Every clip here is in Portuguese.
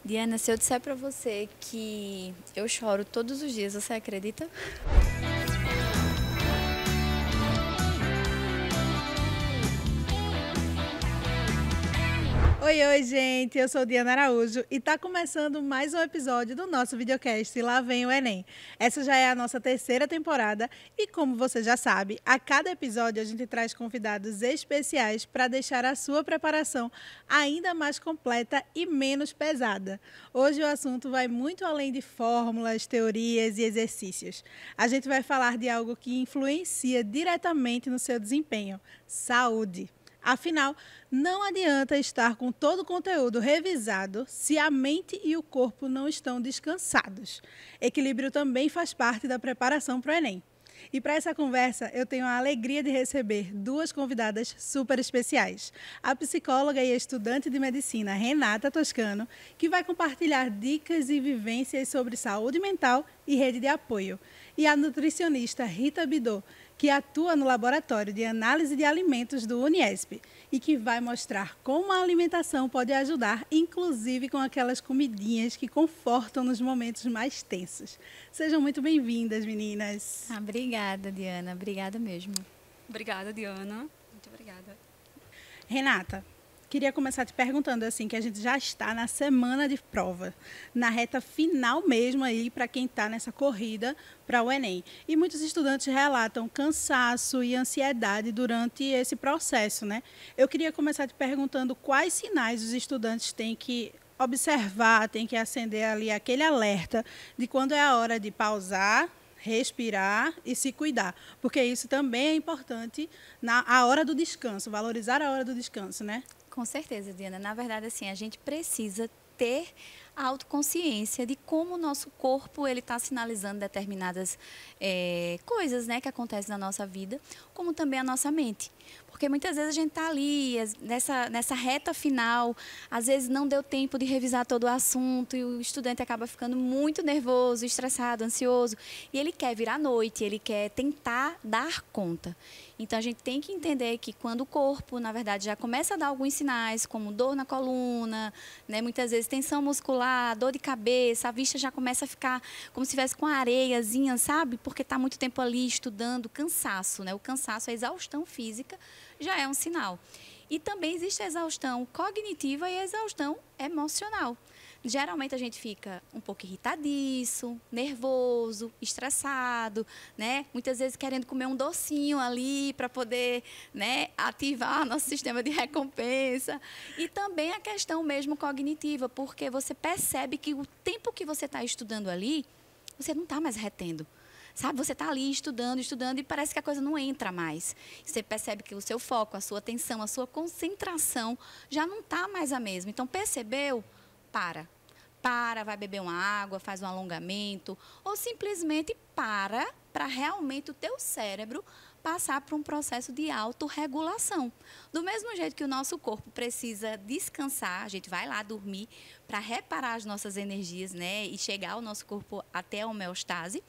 Diana, se eu disser pra você que eu choro todos os dias, você acredita? Oi, oi, gente! Eu sou Diana Araújo e está começando mais um episódio do nosso videocast Lá Vem o Enem. Essa já é a nossa terceira temporada e, como você já sabe, a cada episódio a gente traz convidados especiais para deixar a sua preparação ainda mais completa e menos pesada. Hoje o assunto vai muito além de fórmulas, teorias e exercícios. A gente vai falar de algo que influencia diretamente no seu desempenho: saúde. Afinal, não adianta estar com todo o conteúdo revisado se a mente e o corpo não estão descansados. Equilíbrio também faz parte da preparação para o Enem. E para essa conversa, eu tenho a alegria de receber duas convidadas super especiais. A psicóloga e estudante de medicina Renata Toscano, que vai compartilhar dicas e vivências sobre saúde mental e rede de apoio. E a nutricionista Rita Bidot, que atua no Laboratório de Análise de Alimentos do Uniesp e que vai mostrar como a alimentação pode ajudar, inclusive com aquelas comidinhas que confortam nos momentos mais tensos. Sejam muito bem-vindas, meninas. Obrigada, Diana. Obrigada mesmo. Obrigada, Diana. Muito obrigada. Renata, queria começar te perguntando assim, que a gente já está na semana de prova, na reta final mesmo aí para quem está nessa corrida para o Enem. E muitos estudantes relatam cansaço e ansiedade durante esse processo, né? Eu queria começar te perguntando quais sinais os estudantes têm que observar, têm que acender ali aquele alerta de quando é a hora de pausar, respirar e se cuidar, porque isso também é importante na hora do descanso, valorizar a hora do descanso, né? Com certeza, Diana. Na verdade, assim, a gente precisa ter a autoconsciência de como o nosso corpo ele está sinalizando determinadas coisas, né, que acontecem na nossa vida, como também a nossa mente. Porque muitas vezes a gente está ali, nessa reta final, às vezes não deu tempo de revisar todo o assunto e o estudante acaba ficando muito nervoso, estressado, ansioso, e ele quer vir à noite, ele quer tentar dar conta. Então, a gente tem que entender que quando o corpo, na verdade, já começa a dar alguns sinais, como dor na coluna, né, muitas vezes tensão muscular, dor de cabeça, a vista já começa a ficar como se estivesse com areiazinha, sabe? Porque está muito tempo ali estudando, cansaço, né? O cansaço, a exaustão física, já é um sinal. E também existe a exaustão cognitiva e a exaustão emocional. Geralmente a gente fica um pouco irritadiço, nervoso, estressado, né? Muitas vezes querendo comer um docinho ali para poder, né, ativar nosso sistema de recompensa. E também a questão mesmo cognitiva, porque você percebe que o tempo que você está estudando ali, você não está mais retendo. Sabe, você está ali estudando, estudando e parece que a coisa não entra mais. Você percebe que o seu foco, a sua atenção, a sua concentração já não está mais a mesma. Então, percebeu? Para, vai beber uma água, faz um alongamento, ou simplesmente para realmente o teu cérebro passar por um processo de autorregulação. Do mesmo jeito que o nosso corpo precisa descansar, a gente vai lá dormir para reparar as nossas energias, né, e chegar o nosso corpo até a homeostase.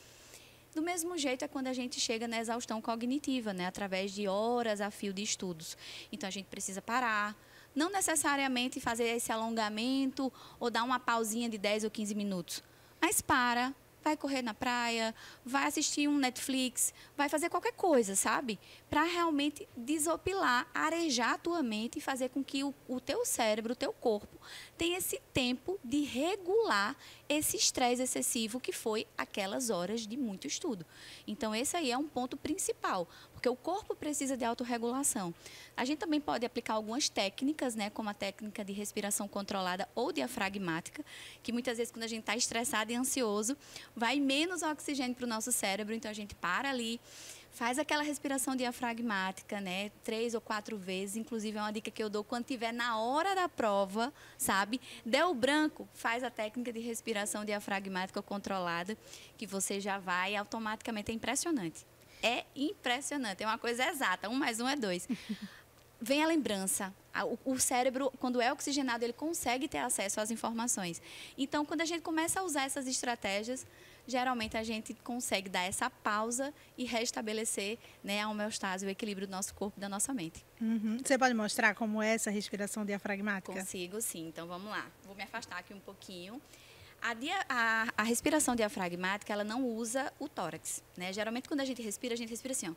Do mesmo jeito é quando a gente chega na exaustão cognitiva, né, através de horas a fio de estudos. Então, a gente precisa parar, não necessariamente fazer esse alongamento ou dar uma pausinha de 10 ou 15 minutos, mas vai correr na praia, vai assistir um Netflix, vai fazer qualquer coisa, sabe? Para realmente desopilar, arejar a tua mente e fazer com que o teu cérebro, o teu corpo, tenha esse tempo de regular esse estresse excessivo que foi aquelas horas de muito estudo. Então, esse aí é um ponto principal, porque o corpo precisa de autorregulação. A gente também pode aplicar algumas técnicas, né, como a técnica de respiração controlada ou diafragmática, que muitas vezes quando a gente está estressado e ansioso, vai menos oxigênio para o nosso cérebro, então a gente para ali, faz aquela respiração diafragmática, né, 3 ou 4 vezes, inclusive é uma dica que eu dou quando estiver na hora da prova, sabe? Deu branco, faz a técnica de respiração diafragmática controlada, que você já vai automaticamente, é impressionante. É impressionante, é uma coisa exata, 1 mais 1 é 2. vem a lembrança. O cérebro, quando é oxigenado, ele consegue ter acesso às informações. Então, quando a gente começa a usar essas estratégias, geralmente a gente consegue dar essa pausa e restabelecer, né, a homeostase, o equilíbrio do nosso corpo e da nossa mente. Você pode mostrar como é essa respiração diafragmática? Consigo, sim. Então, vamos lá. Vou me afastar aqui um pouquinho. A respiração diafragmática, ela não usa o tórax, né? Geralmente, quando a gente respira assim, ó.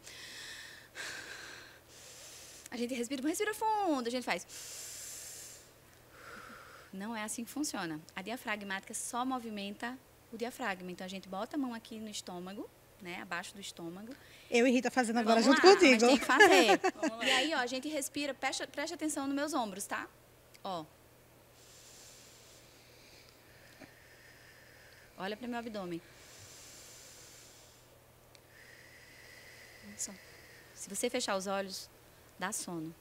A gente respira fundo, a gente faz. Não é assim que funciona. A diafragmática só movimenta o diafragma. Então, a gente bota a mão aqui no estômago, né? Abaixo do estômago. Eu e Rita fazendo agora Vamos junto lá, contigo. mas tem que fazer. E aí, ó, a gente respira, preste atenção nos meus ombros, tá? Ó. Olha para o meu abdômen. Só. Se você fechar os olhos, dá sono.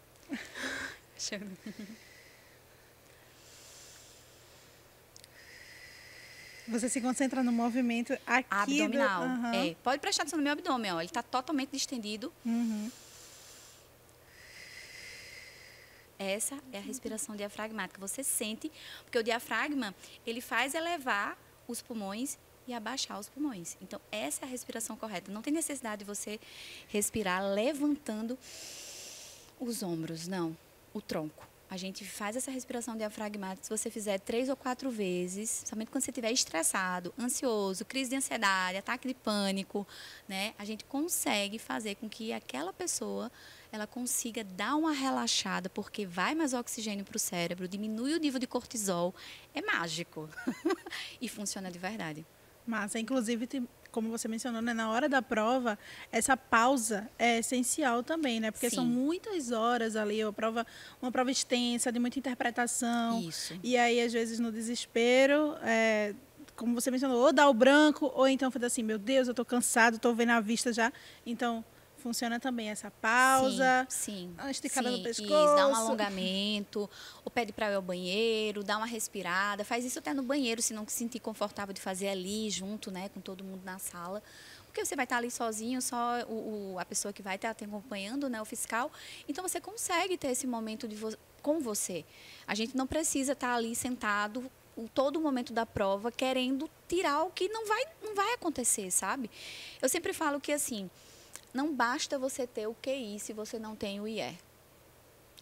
Você se concentra no movimento aqui abdominal. Uhum. Pode prestar atenção no meu abdômen, ó. Ele está totalmente distendido. Uhum. Essa é a respiração diafragmática. Você sente, porque o diafragma, ele faz elevar os pulmões e abaixar os pulmões. Então, essa é a respiração correta. Não tem necessidade de você respirar levantando os ombros, não. O tronco. A gente faz essa respiração diafragmática, se você fizer 3 ou 4 vezes, somente quando você estiver estressado, ansioso, crise de ansiedade, ataque de pânico, né? A gente consegue fazer com que aquela pessoa, ela consiga dar uma relaxada, porque vai mais oxigênio para o cérebro, diminui o nível de cortisol. É mágico. E funciona de verdade. Massa. Inclusive, como você mencionou, né, na hora da prova, essa pausa é essencial também, né? Porque são muitas horas ali, uma prova extensa, de muita interpretação. Isso. E aí, às vezes, no desespero, como você mencionou, ou dá o branco, ou então faz assim, meu Deus, eu estou cansado, estou vendo a vista já. Então, funciona também essa pausa, sim, a esticada no pescoço. Isso, dá um alongamento, ou pede para ir ao banheiro, dá uma respirada, faz isso até no banheiro, se não se sentir confortável de fazer ali junto, né, com todo mundo na sala. Porque você vai estar ali sozinho, só a pessoa que vai estar te acompanhando, né, o fiscal. Então, você consegue ter esse momento com você. A gente não precisa estar ali sentado todo o momento da prova querendo tirar o que não vai acontecer, sabe? Eu sempre falo que, assim, não basta você ter o QI se você não tem o IE.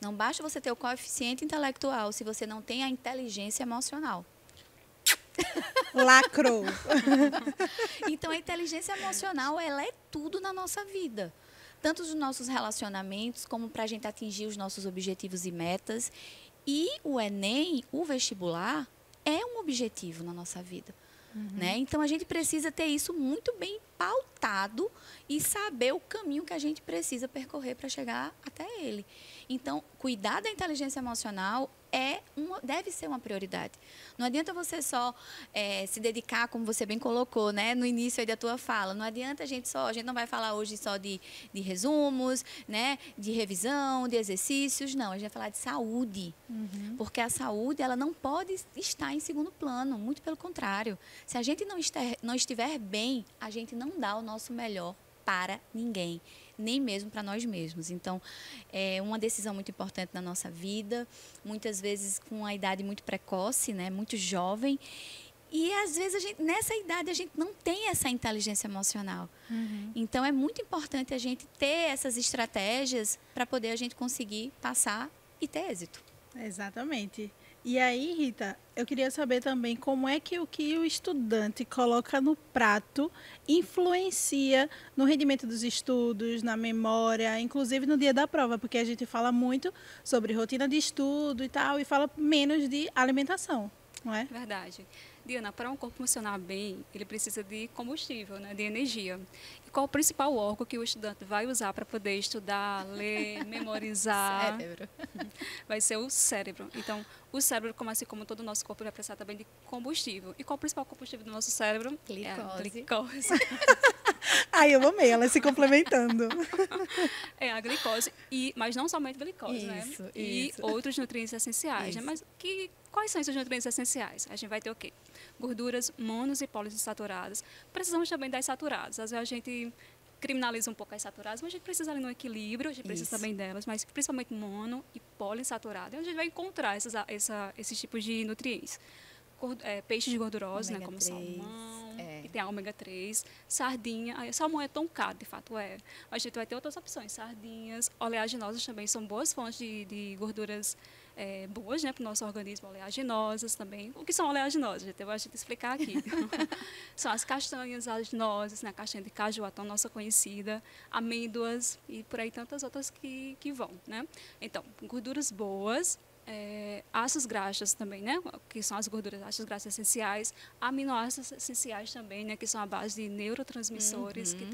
Não basta você ter o coeficiente intelectual se você não tem a inteligência emocional. Lacrou. Então, a inteligência emocional, ela é tudo na nossa vida. Tanto nos nossos relacionamentos, como para a gente atingir os nossos objetivos e metas. E o Enem, o vestibular, é um objetivo na nossa vida. Né? Então, a gente precisa ter isso muito bem pautado e saber o caminho que a gente precisa percorrer para chegar até ele. Então, cuidar da inteligência emocional deve ser uma prioridade. Não adianta você só se dedicar, como você bem colocou, né, no início aí da tua fala. Não adianta a gente não vai falar hoje só de resumos, né, de revisão, de exercícios. Não, a gente vai falar de saúde. Porque a saúde, ela não pode estar em segundo plano, muito pelo contrário. Se a gente não estiver bem, a gente não dá o nosso melhor para ninguém, nem mesmo para nós mesmos. Então, é uma decisão muito importante na nossa vida, muitas vezes com uma idade muito precoce, né, muito jovem. E, às vezes, nessa idade, a gente não tem essa inteligência emocional. Então, é muito importante a gente ter essas estratégias para poder a gente conseguir passar e ter êxito. Exatamente. E aí, Rita, eu queria saber também como é que o estudante coloca no prato influencia no rendimento dos estudos, na memória, inclusive no dia da prova, porque a gente fala muito sobre rotina de estudo e tal, e fala menos de alimentação, não é? Verdade. Diana, para um corpo funcionar bem, ele precisa de combustível, né, de energia. E qual o principal órgão que o estudante vai usar para poder estudar, ler, memorizar? Cérebro. Vai ser o cérebro. Então, o cérebro, assim como todo o nosso corpo, vai precisar também de combustível. E qual o principal combustível do nosso cérebro? Glicose. É a glicose. Ai, eu amei, elas se complementando. É a glicose, mas não somente glicose, né? E outros nutrientes essenciais. Né? Mas quais são esses nutrientes essenciais? A gente vai ter o quê? Gorduras monos e poliinsaturadas. Precisamos também das saturadas. Às vezes a gente criminaliza um pouco as saturadas, mas a gente precisa ali no equilíbrio, a gente precisa também delas, mas principalmente mono e poliinsaturado, a gente vai encontrar esses tipos de nutrientes. Peixes gordurosos, né, como 3, salmão, que tem a ômega 3, sardinha. Salmão é tão caro, de fato é. A gente vai ter outras opções, sardinhas, oleaginosas também são boas fontes de gorduras boas, né, para o nosso organismo, oleaginosas também. O que são oleaginosas? Eu vou te explicar aqui. São as castanhas, as nozes, né, a castanha de caju, a tão nossa conhecida, amêndoas e por aí tantas outras que vão, né? Então, gorduras boas, ácidos graxos também, né, que são as gorduras, ácidos graxos essenciais, aminoácidos essenciais também, né, que são a base de neurotransmissores, que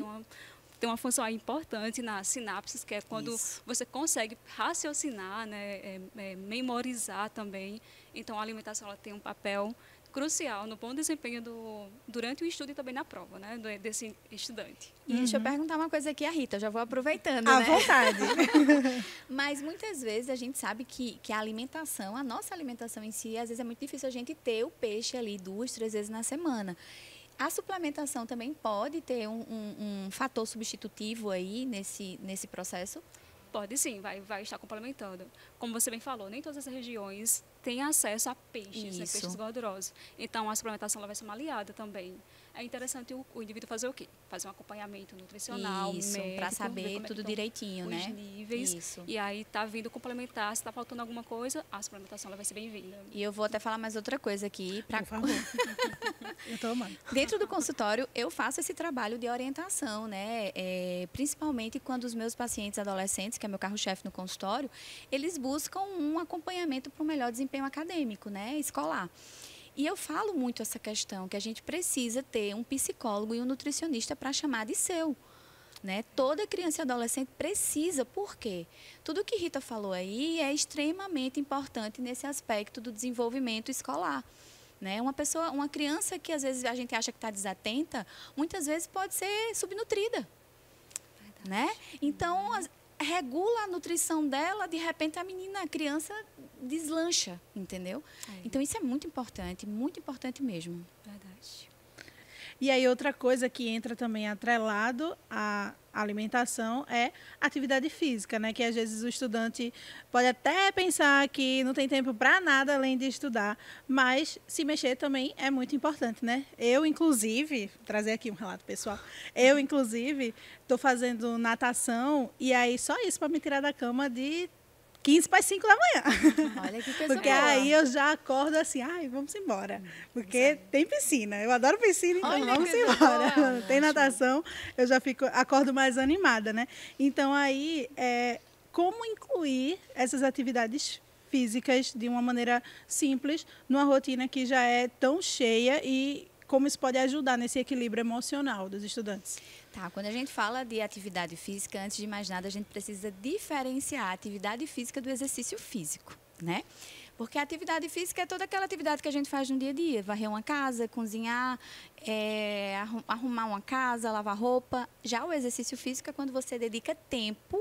tem uma função aí importante nas sinapses, que é quando você consegue raciocinar, né, memorizar também. Então, a alimentação ela tem um papel crucial no bom desempenho durante o estudo e também na prova, né, desse estudante. E deixa eu perguntar uma coisa aqui a Rita, eu já vou aproveitando, À né? vontade. Mas muitas vezes a gente sabe que a alimentação, a nossa alimentação em si, às vezes é muito difícil a gente ter o peixe ali 2, 3 vezes na semana. A suplementação também pode ter um fator substitutivo aí nesse processo? Pode sim, vai estar complementando. Como você bem falou, nem todas as regiões têm acesso a peixes, né, peixes gordurosos. Então, a suplementação ela vai ser uma aliada também. É interessante o indivíduo fazer o quê? Fazer um acompanhamento nutricional, médico, para saber tudo direitinho, né? Os níveis. Isso. E aí tá vindo complementar, se está faltando alguma coisa, a suplementação ela vai ser bem-vinda. E eu vou até falar mais outra coisa aqui. Por favor. Eu tô amando. Dentro do consultório, eu faço esse trabalho de orientação, né? Principalmente quando os meus pacientes adolescentes, que é meu carro-chefe no consultório, eles buscam um acompanhamento para um melhor desempenho acadêmico, né? Escolar. E eu falo muito essa questão, que a gente precisa ter um psicólogo e um nutricionista para chamar de seu. Né? Toda criança e adolescente precisa, por quê? Tudo que Rita falou aí é extremamente importante nesse aspecto do desenvolvimento escolar. Né? Uma criança que às vezes a gente acha que está desatenta, muitas vezes pode ser subnutrida. Né? Então, regula a nutrição dela, de repente a criança deslancha, entendeu? Então, isso é muito importante mesmo. Verdade. E aí, outra coisa que entra também atrelado à alimentação é atividade física, né? Que às vezes o estudante pode até pensar que não tem tempo para nada além de estudar, mas se mexer também é muito importante, né? Eu, inclusive, vou trazer aqui um relato pessoal, estou fazendo natação e aí só isso para me tirar da cama de 15 para as 5 da manhã. Olha que coisa Porque boa. aí eu já acordo assim, vamos embora. Porque tem piscina. Eu adoro piscina, então vamos embora. Boa. Tem natação, eu já acordo mais animada, né? Então aí, como incluir essas atividades físicas de uma maneira simples numa rotina que já é tão cheia e como isso pode ajudar nesse equilíbrio emocional dos estudantes? Tá, quando a gente fala de atividade física, antes de mais nada, a gente precisa diferenciar a atividade física do exercício físico, né? Porque a atividade física é toda aquela atividade que a gente faz no dia a dia. Varrer uma casa, cozinhar, arrumar uma casa, lavar roupa. Já o exercício físico é quando você dedica tempo,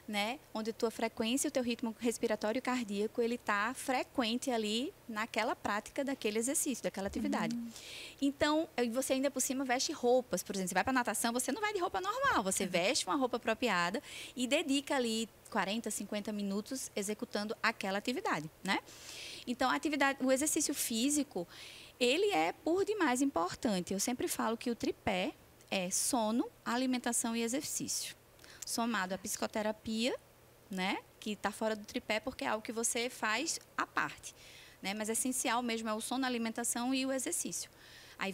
né, onde a tua frequência, o teu ritmo respiratório e cardíaco, ele está frequente ali naquela prática daquele exercício, daquela atividade. Então, você ainda por cima veste roupas, por exemplo, você vai para natação, você não vai de roupa normal, você veste uma roupa apropriada e dedica ali 40, 50 minutos executando aquela atividade, né? Então, o exercício físico, ele é por demais importante. Eu sempre falo que o tripé é sono, alimentação e exercício. Somado à psicoterapia, né, que está fora do tripé porque é algo que você faz à parte, né, mas essencial mesmo é o sono, a alimentação e o exercício. Aí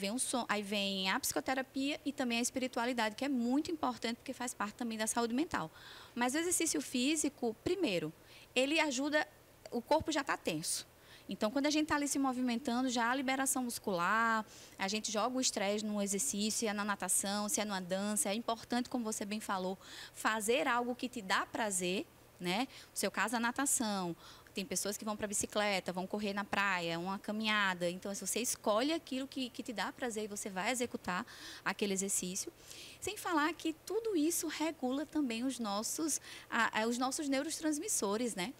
vem a psicoterapia e também a espiritualidade, que é muito importante porque faz parte também da saúde mental. Mas o exercício físico, primeiro, ele ajuda, o corpo já está tenso. Então, quando a gente está ali se movimentando, já há liberação muscular, a gente joga o estresse no exercício, se é na natação, se é numa dança. É importante, como você bem falou, fazer algo que te dá prazer, né? No seu caso, a natação. Tem pessoas que vão para a bicicleta, vão correr na praia, uma caminhada. Então, se você escolhe aquilo que te dá prazer e você vai executar aquele exercício. Sem falar que tudo isso regula também os nossos neurotransmissores, né?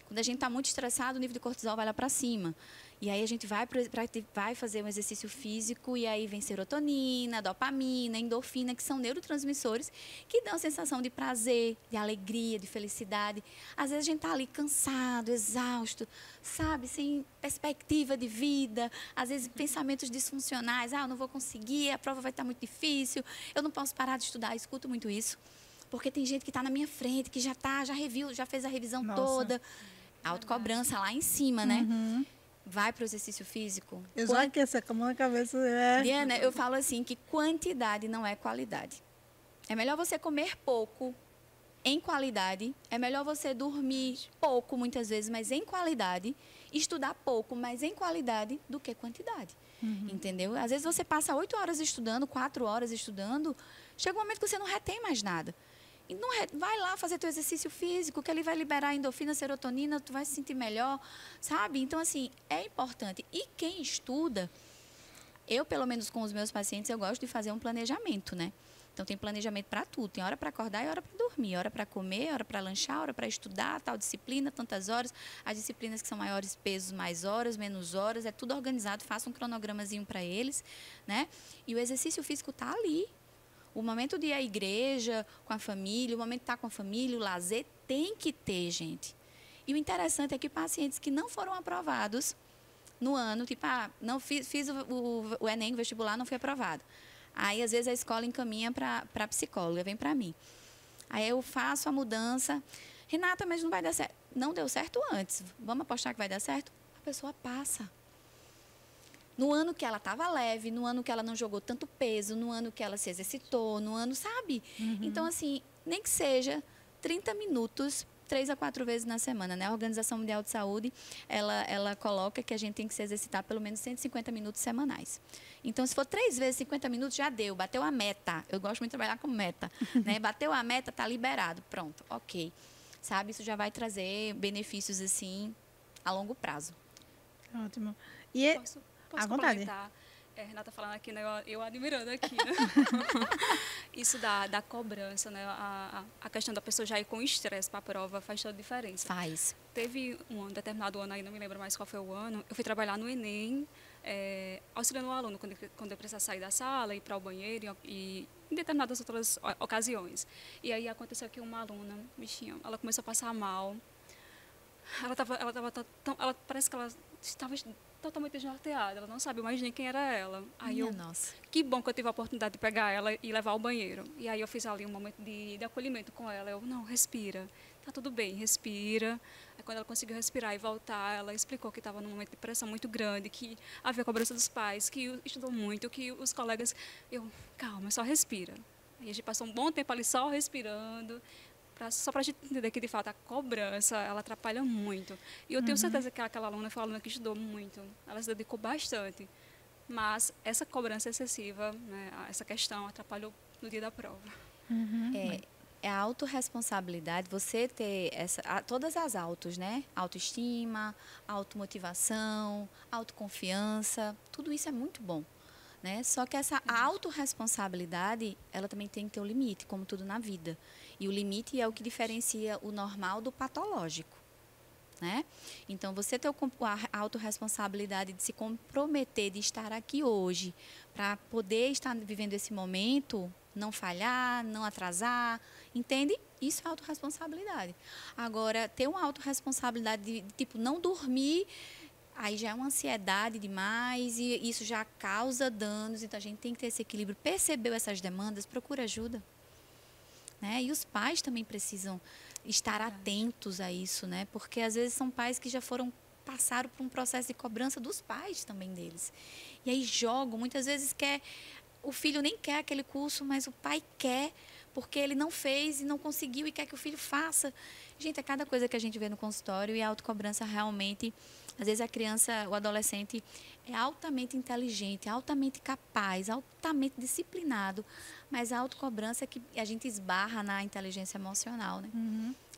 Quando a gente está muito estressado, o nível de cortisol vai lá para cima. E aí a gente vai fazer um exercício físico e aí vem serotonina, dopamina, endorfina, que são neurotransmissores que dão a sensação de prazer, de alegria, de felicidade. Às vezes a gente está ali cansado, exausto, sabe, sem perspectiva de vida, às vezes pensamentos disfuncionais, eu não vou conseguir, a prova vai estar muito difícil, eu não posso parar de estudar, eu escuto muito isso. Porque tem gente que está na minha frente, que já fez a revisão toda. Autocobrança lá em cima, né? Vai para o exercício físico. Eu já aqueci a mão na cabeça. Diana, eu falo assim que quantidade não é qualidade. É melhor você comer pouco em qualidade. É melhor você dormir pouco, muitas vezes, mas em qualidade. Estudar pouco, mas em qualidade, do que quantidade. Entendeu? Às vezes você passa 8 horas estudando, 4 horas estudando. Chega um momento que você não retém mais nada. E vai lá fazer teu exercício físico, que ele vai liberar endorfina, serotonina, tu vai se sentir melhor, sabe? Então, assim, é importante. E quem estuda, eu, pelo menos com os meus pacientes, eu gosto de fazer um planejamento, né? Então, tem planejamento para tudo. Tem hora para acordar e hora para dormir. Hora para comer, hora para lanchar, hora para estudar, tal disciplina, tantas horas. As disciplinas que são maiores pesos, mais horas, menos horas. É tudo organizado. Faça um cronogramazinho para eles, né? E o exercício físico está ali. O momento de ir à igreja com a família, o momento de estar com a família, o lazer, tem que ter, gente. E o interessante é que pacientes que não foram aprovados no ano, tipo, não fiz o Enem, o vestibular, não fui aprovado. Aí, às vezes, a escola encaminha para a psicóloga, vem para mim. Aí eu faço a mudança. Renata, mas não vai dar certo. Não deu certo antes. Vamos apostar que vai dar certo? A pessoa passa. No ano que ela estava leve, no ano que ela não jogou tanto peso, no ano que ela se exercitou, no ano, sabe? Então, assim, nem que seja 30 minutos, 3 a 4 vezes na semana, né? A Organização Mundial de Saúde, ela coloca que a gente tem que se exercitar pelo menos 150 minutos semanais. Então, se for 3 vezes 50 minutos, já deu, bateu a meta. Eu gosto muito de trabalhar com meta, né? Bateu a meta, tá liberado, pronto, ok. Sabe? Isso já vai trazer benefícios, assim, a longo prazo. Ótimo. E Posso complementar? Renata falando aqui, né? Eu admirando aqui, né? Isso da cobrança, né? A questão da pessoa já ir com estresse para a prova faz toda a diferença. Faz. Teve um determinado ano aí, não me lembro mais qual foi o ano, eu fui trabalhar no Enem, auxiliando o aluno quando ele precisa sair da sala, ir para o banheiro e em determinadas outras ocasiões. E aí aconteceu que uma aluna, bichinha, ela começou a passar mal. Ela parece que ela estava totalmente desnorteada, ela não sabe mais nem quem era ela. Aí Nossa. Que bom que eu tive a oportunidade de pegar ela e levar ao banheiro. E aí eu fiz ali um momento de acolhimento com ela. Não, respira, tá tudo bem, respira. Aí quando ela conseguiu respirar e voltar, ela explicou que estava num momento de pressão muito grande, que havia cobrança dos pais, que estudou muito, que os colegas... calma, só respira. Aí a gente passou um bom tempo ali só respirando, só para a gente entender que, de fato, a cobrança, ela atrapalha muito. E eu tenho certeza que aquela aluna foi uma aluna que estudou muito, ela se dedicou bastante. Mas essa cobrança excessiva, né, essa questão, atrapalhou no dia da prova. É a autorresponsabilidade, você ter todas as autos, né? Autoestima, automotivação, autoconfiança, tudo isso é muito bom. Né? Só que essa autorresponsabilidade, ela também tem que ter um limite, como tudo na vida. E o limite é o que diferencia o normal do patológico. Né? Então, você ter a autorresponsabilidade de se comprometer, de estar aqui hoje, para poder estar vivendo esse momento, não falhar, não atrasar, entende? Isso é autorresponsabilidade. Agora, ter uma autorresponsabilidade de, tipo, não dormir... Aí já é uma ansiedade demais e isso já causa danos. Então, a gente tem que ter esse equilíbrio. Percebeu essas demandas? Procura ajuda. Né? E os pais também precisam estar atentos a isso, né? Porque, às vezes, são pais que já passaram por um processo de cobrança dos pais também deles. E aí jogam. Muitas vezes o filho nem quer aquele curso, mas o pai quer porque ele não fez e não conseguiu e quer que o filho faça. Gente, é cada coisa que a gente vê no consultório e a autocobrança realmente... Às vezes a criança, o adolescente é altamente inteligente, altamente capaz, altamente disciplinado, mas a autocobrança é que a gente esbarra na inteligência emocional, né?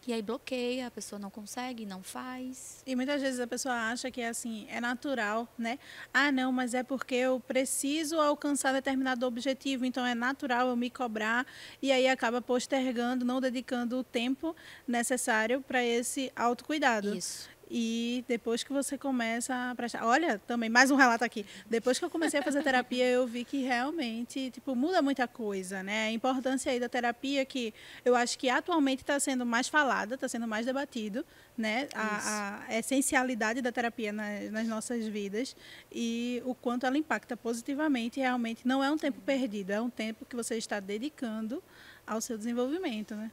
E aí bloqueia, a pessoa não consegue, não faz. E muitas vezes a pessoa acha que assim, é natural, né? Ah, não, mas é porque eu preciso alcançar determinado objetivo, então é natural eu me cobrar e aí acaba postergando, não dedicando o tempo necessário para esse autocuidado. Isso. E depois que você começa a prestar... Olha, também, mais um relato aqui. Depois que eu comecei a fazer terapia, eu vi que realmente, tipo, muda muita coisa, né? A importância aí da terapia, que eu acho que atualmente está sendo mais falada, está sendo mais debatido, né? A essencialidade da terapia nas nossas vidas e o quanto ela impacta positivamente. Realmente não é um tempo perdido, é um tempo que você está dedicando ao seu desenvolvimento, né?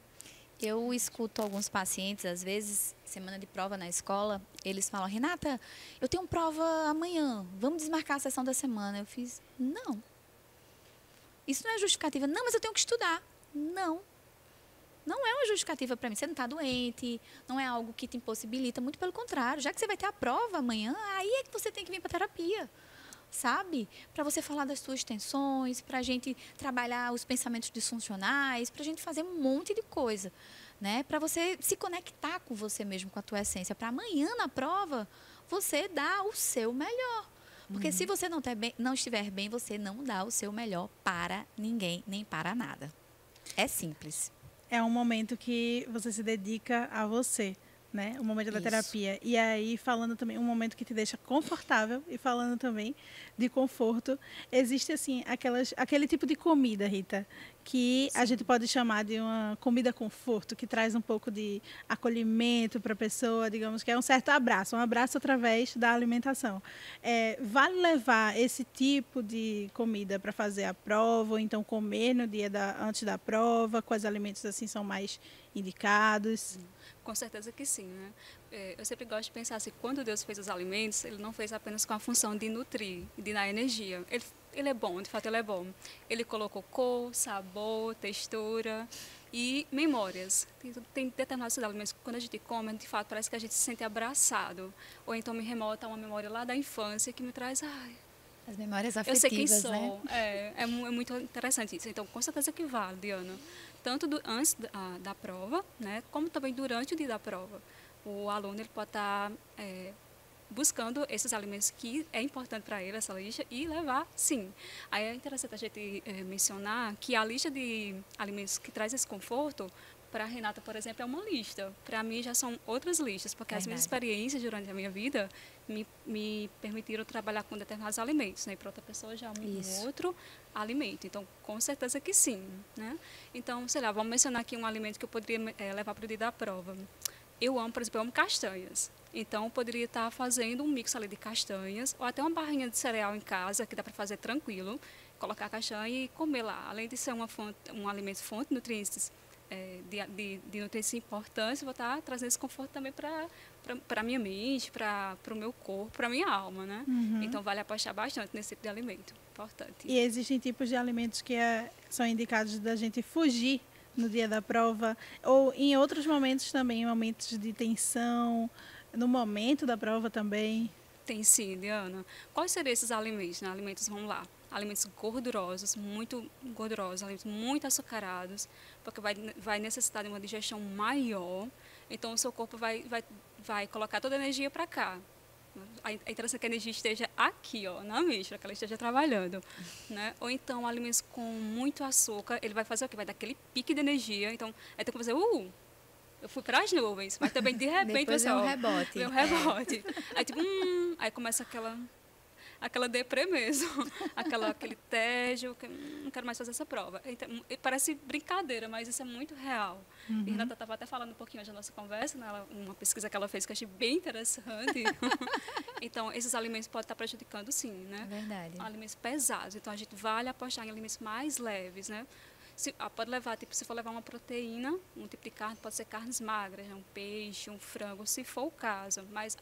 Eu escuto alguns pacientes, às vezes, semana de prova na escola, eles falam, Renata, eu tenho prova amanhã, vamos desmarcar a sessão da semana. Eu fiz, não. Isso não é justificativa. Não, mas eu tenho que estudar. Não. Não é uma justificativa para mim. Você não está doente, não é algo que te impossibilita. Muito pelo contrário. Já que você vai ter a prova amanhã, aí é que você tem que vir para terapia. Sabe? Para você falar das suas tensões, para a gente trabalhar os pensamentos disfuncionais, para a gente fazer um monte de coisa, né? Para você se conectar com você mesmo, com a tua essência, para amanhã na prova você dar o seu melhor. Porque se você não estiver bem, você não dá o seu melhor para ninguém, nem para nada. É simples. É um momento que você se dedica a você, né? O momento da terapia. E aí, falando também, um momento que te deixa confortável e falando também de conforto, existe, assim, aquele tipo de comida, Rita, que a gente pode chamar de uma comida conforto, que traz um pouco de acolhimento para a pessoa, digamos que é um certo abraço, um abraço através da alimentação. Vale levar esse tipo de comida para fazer a prova, ou então comer no dia antes da prova, quais alimentos assim são mais indicados? Com certeza que sim, né? Eu sempre gosto de pensar assim, quando Deus fez os alimentos, Ele não fez apenas com a função de nutrir, de dar energia. Ele é bom, de fato Ele é bom. Ele colocou cor, sabor, textura e memórias. Tem determinados alimentos que quando a gente come, de fato parece que a gente se sente abraçado. Ou então me remota a uma memória lá da infância que me traz... As memórias afetivas, eu sei quem sou, né? É muito interessante isso. Então, com certeza que vale, Diana. Tanto antes da prova, né, como também durante o dia da prova. O aluno ele pode estar buscando esses alimentos que é importante para ele, essa lista, e levar, sim. Aí é interessante a gente mencionar que a lista de alimentos que traz esse conforto, para a Renata, por exemplo, é uma lista. Para mim já são outras listas, porque as minhas experiências durante a minha vida me permitiram trabalhar com determinados alimentos, né? E para outra pessoa já um outro alimento. Então, com certeza que sim, né? Então, sei lá, vamos mencionar aqui um alimento que eu poderia levar para o dia da prova. Eu amo, por exemplo, eu amo castanhas. Então, eu poderia estar fazendo um mix ali de castanhas, ou até uma barrinha de cereal em casa, que dá para fazer tranquilo, colocar a castanha e comer lá. Além de ser um alimento fonte de nutrientes, de nutrientes importantes, vou estar trazendo esse conforto também para a minha mente, para o meu corpo, para a minha alma, né? Então, vale apostar bastante nesse tipo de alimento. Importante. E existem tipos de alimentos que são indicados da gente fugir no dia da prova, ou em outros momentos também, momentos de tensão, no momento da prova também? Tem sim, Diana. Quais seriam esses alimentos? Né? Alimentos, vamos lá. Alimentos gordurosos, muito gordurosos, alimentos muito açucarados, porque vai necessitar de uma digestão maior. Então, o seu corpo vai colocar toda a energia para cá. É interessante que a energia esteja aqui, ó, na mente, para que ela esteja trabalhando. Né? Ou então, alimentos com muito açúcar, ele vai fazer o quê? Vai dar aquele pique de energia. Então, aí tem que fazer, eu fui para as nuvens, mas também de repente, depois pessoal, vem um rebote. Vem um rebote. Aí, tipo, aí começa aquela deprê mesmo, aquele tédio, que não quero mais fazer essa prova. Então, parece brincadeira, mas isso é muito real. E a Renata estava até falando um pouquinho hoje da nossa conversa, né? Uma pesquisa que ela fez que eu achei bem interessante. Então, esses alimentos podem estar prejudicando, sim, né? É verdade. Alimentos pesados. Então, a gente vale apostar em alimentos mais leves, né? Pode levar, tipo, se for levar uma proteína, um tipo de carne, pode ser carnes magras, um peixe, um frango, se for o caso. Mas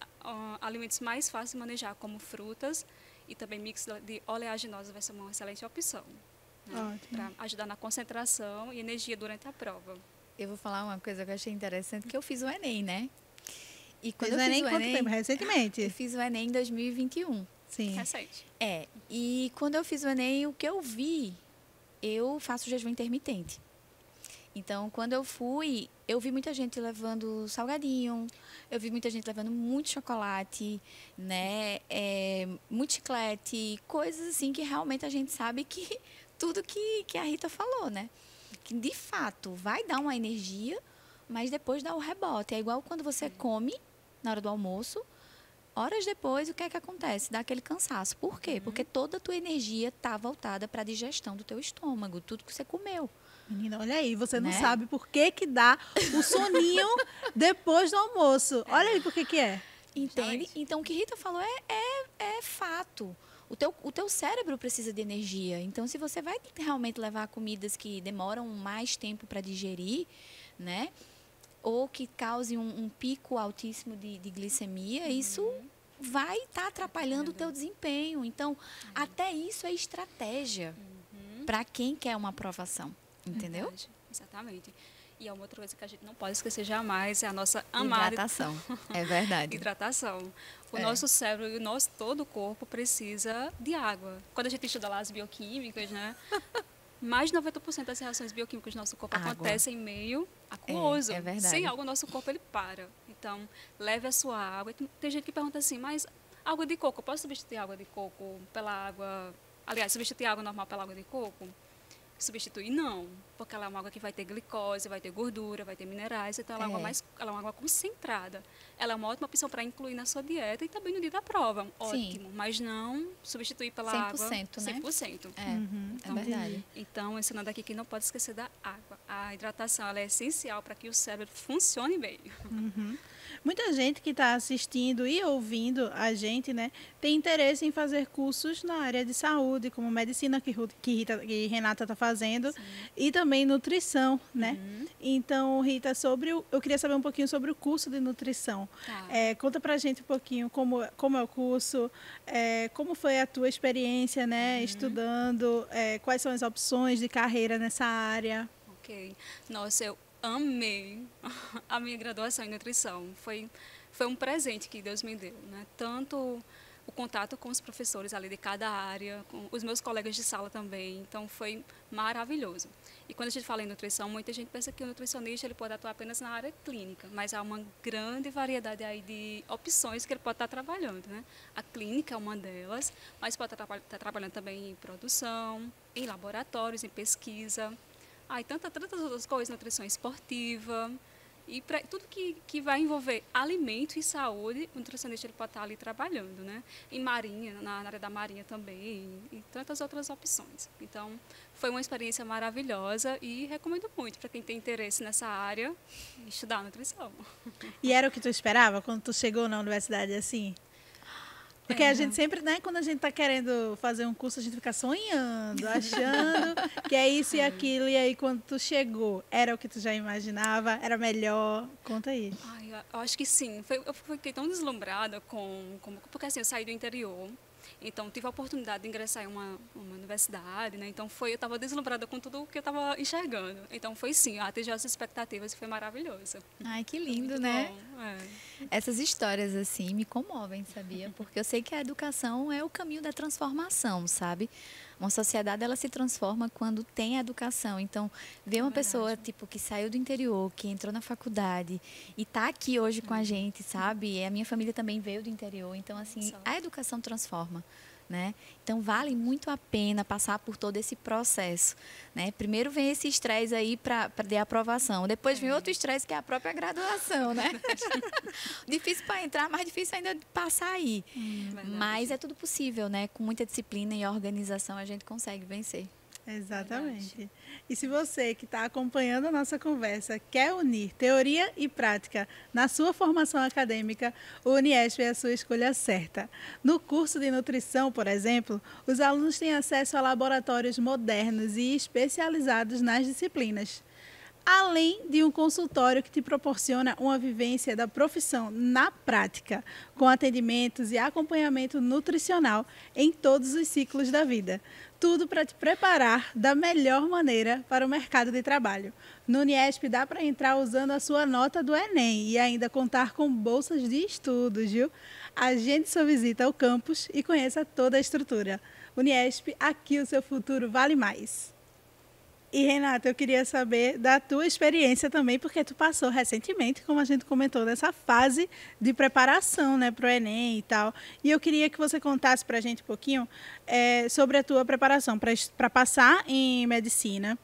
alimentos mais fáceis de manejar, como frutas e também mix de oleaginosas, vai ser uma excelente opção. Né? Para ajudar na concentração e energia durante a prova. Eu vou falar uma coisa que eu achei interessante, que eu fiz o Enem, né? E quando Fiz eu fiz o quanto Enem, tempo? Recentemente? eu fiz o Enem em 2021. Sim. Recente. E quando eu fiz o Enem, o que eu vi, eu faço jejum intermitente. Então, quando eu fui, eu vi muita gente levando salgadinho, eu vi muita gente levando muito chocolate, né? Muito chiclete, coisas assim que realmente a gente sabe que tudo que a Rita falou, né? Que de fato vai dar uma energia, mas depois dá o rebote. É igual quando você come na hora do almoço, horas depois, o que é que acontece? Dá aquele cansaço. Por quê? Porque toda a tua energia está voltada para a digestão do teu estômago, tudo que você comeu. Menina, olha aí, você não Né? sabe por que que dá o soninho depois do almoço. Olha aí por que que é. Entende? Então, o que Rita falou é fato. O teu cérebro precisa de energia. Então, se você vai realmente levar comidas que demoram mais tempo para digerir, né? Ou que cause um pico altíssimo de glicemia, isso vai estar atrapalhando o teu desempenho. Então, até isso é estratégia para quem quer uma aprovação. Entendeu? Verdade, exatamente. E uma outra coisa que a gente não pode esquecer jamais é a nossa amada Hidratação. É verdade. hidratação. O nosso cérebro e o nosso todo o corpo precisa de água. Quando a gente estuda lá as bioquímicas, né? Mais de 90% das reações bioquímicas do nosso corpo acontecem em meio aquoso. É verdade. Sem água, o nosso corpo ele para. Então, leve a sua água. Tem gente que pergunta assim, mas água de coco, eu posso substituir água de coco pela água... Aliás, substituir água normal pela água de coco? Substituir não, porque ela é uma água que vai ter glicose, vai ter gordura, vai ter minerais, então ela é uma água concentrada. Ela é uma ótima opção para incluir na sua dieta e também no dia da prova. Ótimo, mas não substituir pela 100%, água 100%, né? 100%. É verdade. Então, ensinando aqui que não pode esquecer da água. A hidratação ela é essencial para que o cérebro funcione bem. Muita gente que está assistindo e ouvindo a gente, né, tem interesse em fazer cursos na área de saúde, como medicina que Renata está fazendo, e também nutrição, né? Então, Rita, eu queria saber um pouquinho sobre o curso de nutrição. Tá. Conta pra gente um pouquinho como é o curso, como foi a tua experiência, né, estudando, quais são as opções de carreira nessa área. Ok. Nossa, eu amei a minha graduação em nutrição. Foi um presente que Deus me deu, né? Tanto o contato com os professores ali de cada área, com os meus colegas de sala também. Então, foi maravilhoso. E quando a gente fala em nutrição, muita gente pensa que o nutricionista ele pode atuar apenas na área clínica, mas há uma grande variedade aí de opções que ele pode estar trabalhando, né? A clínica é uma delas, mas pode estar trabalhando também em produção, em laboratórios, em pesquisa. E tantas outras coisas, nutrição esportiva, e tudo que vai envolver alimento e saúde, o nutricionista ele pode estar ali trabalhando, né? Em marinha, na área da marinha também, e tantas outras opções. Então, foi uma experiência maravilhosa e recomendo muito para quem tem interesse nessa área, estudar nutrição. E era o que tu esperava quando tu chegou na universidade assim? Porque a gente sempre, né, quando a gente está querendo fazer um curso, a gente fica sonhando, achando que é isso e aquilo. E aí, quando tu chegou, era o que tu já imaginava? Era melhor? Conta aí. Eu acho que sim. Eu fiquei tão deslumbrada porque assim, eu saí do interior. Então, tive a oportunidade de ingressar em uma universidade, né? Então, eu estava deslumbrada com tudo o que eu estava enxergando. Então, foi sim, atingiu as expectativas e foi maravilhoso. Ai, que lindo, Muito né? bom, Essas histórias, assim, me comovem, sabia? Porque eu sei que a educação é o caminho da transformação, sabe? Uma sociedade, ela se transforma quando tem a educação. Então, ver uma pessoa, tipo, que saiu do interior, que entrou na faculdade e está aqui hoje com a gente, sabe? A minha família também veio do interior. Então, assim, a educação transforma, né? Então, vale muito a pena passar por todo esse processo, né? Primeiro vem esse estresse aí para ter aprovação. Depois vem outro estresse que é a própria graduação, né? Difícil para entrar, mais difícil ainda de passar aí. Mas é tudo possível, né? Com muita disciplina e organização a gente consegue vencer. Exatamente. Verdade. E se você que está acompanhando a nossa conversa quer unir teoria e prática na sua formação acadêmica, o Uniesp é a sua escolha certa. No curso de nutrição, por exemplo, os alunos têm acesso a laboratórios modernos e especializados nas disciplinas, além de um consultório que te proporciona uma vivência da profissão na prática, com atendimentos e acompanhamento nutricional em todos os ciclos da vida. Tudo para te preparar da melhor maneira para o mercado de trabalho. No Uniesp dá para entrar usando a sua nota do Enem e ainda contar com bolsas de estudos, viu? Agende sua visita ao campus e conheça toda a estrutura. Uniesp, aqui o seu futuro vale mais. E, Renata, eu queria saber da tua experiência também, porque tu passou recentemente, como a gente comentou, nessa fase de preparação, né, para o Enem e tal. E eu queria que você contasse para a gente um pouquinho sobre a tua preparação para passar em medicina,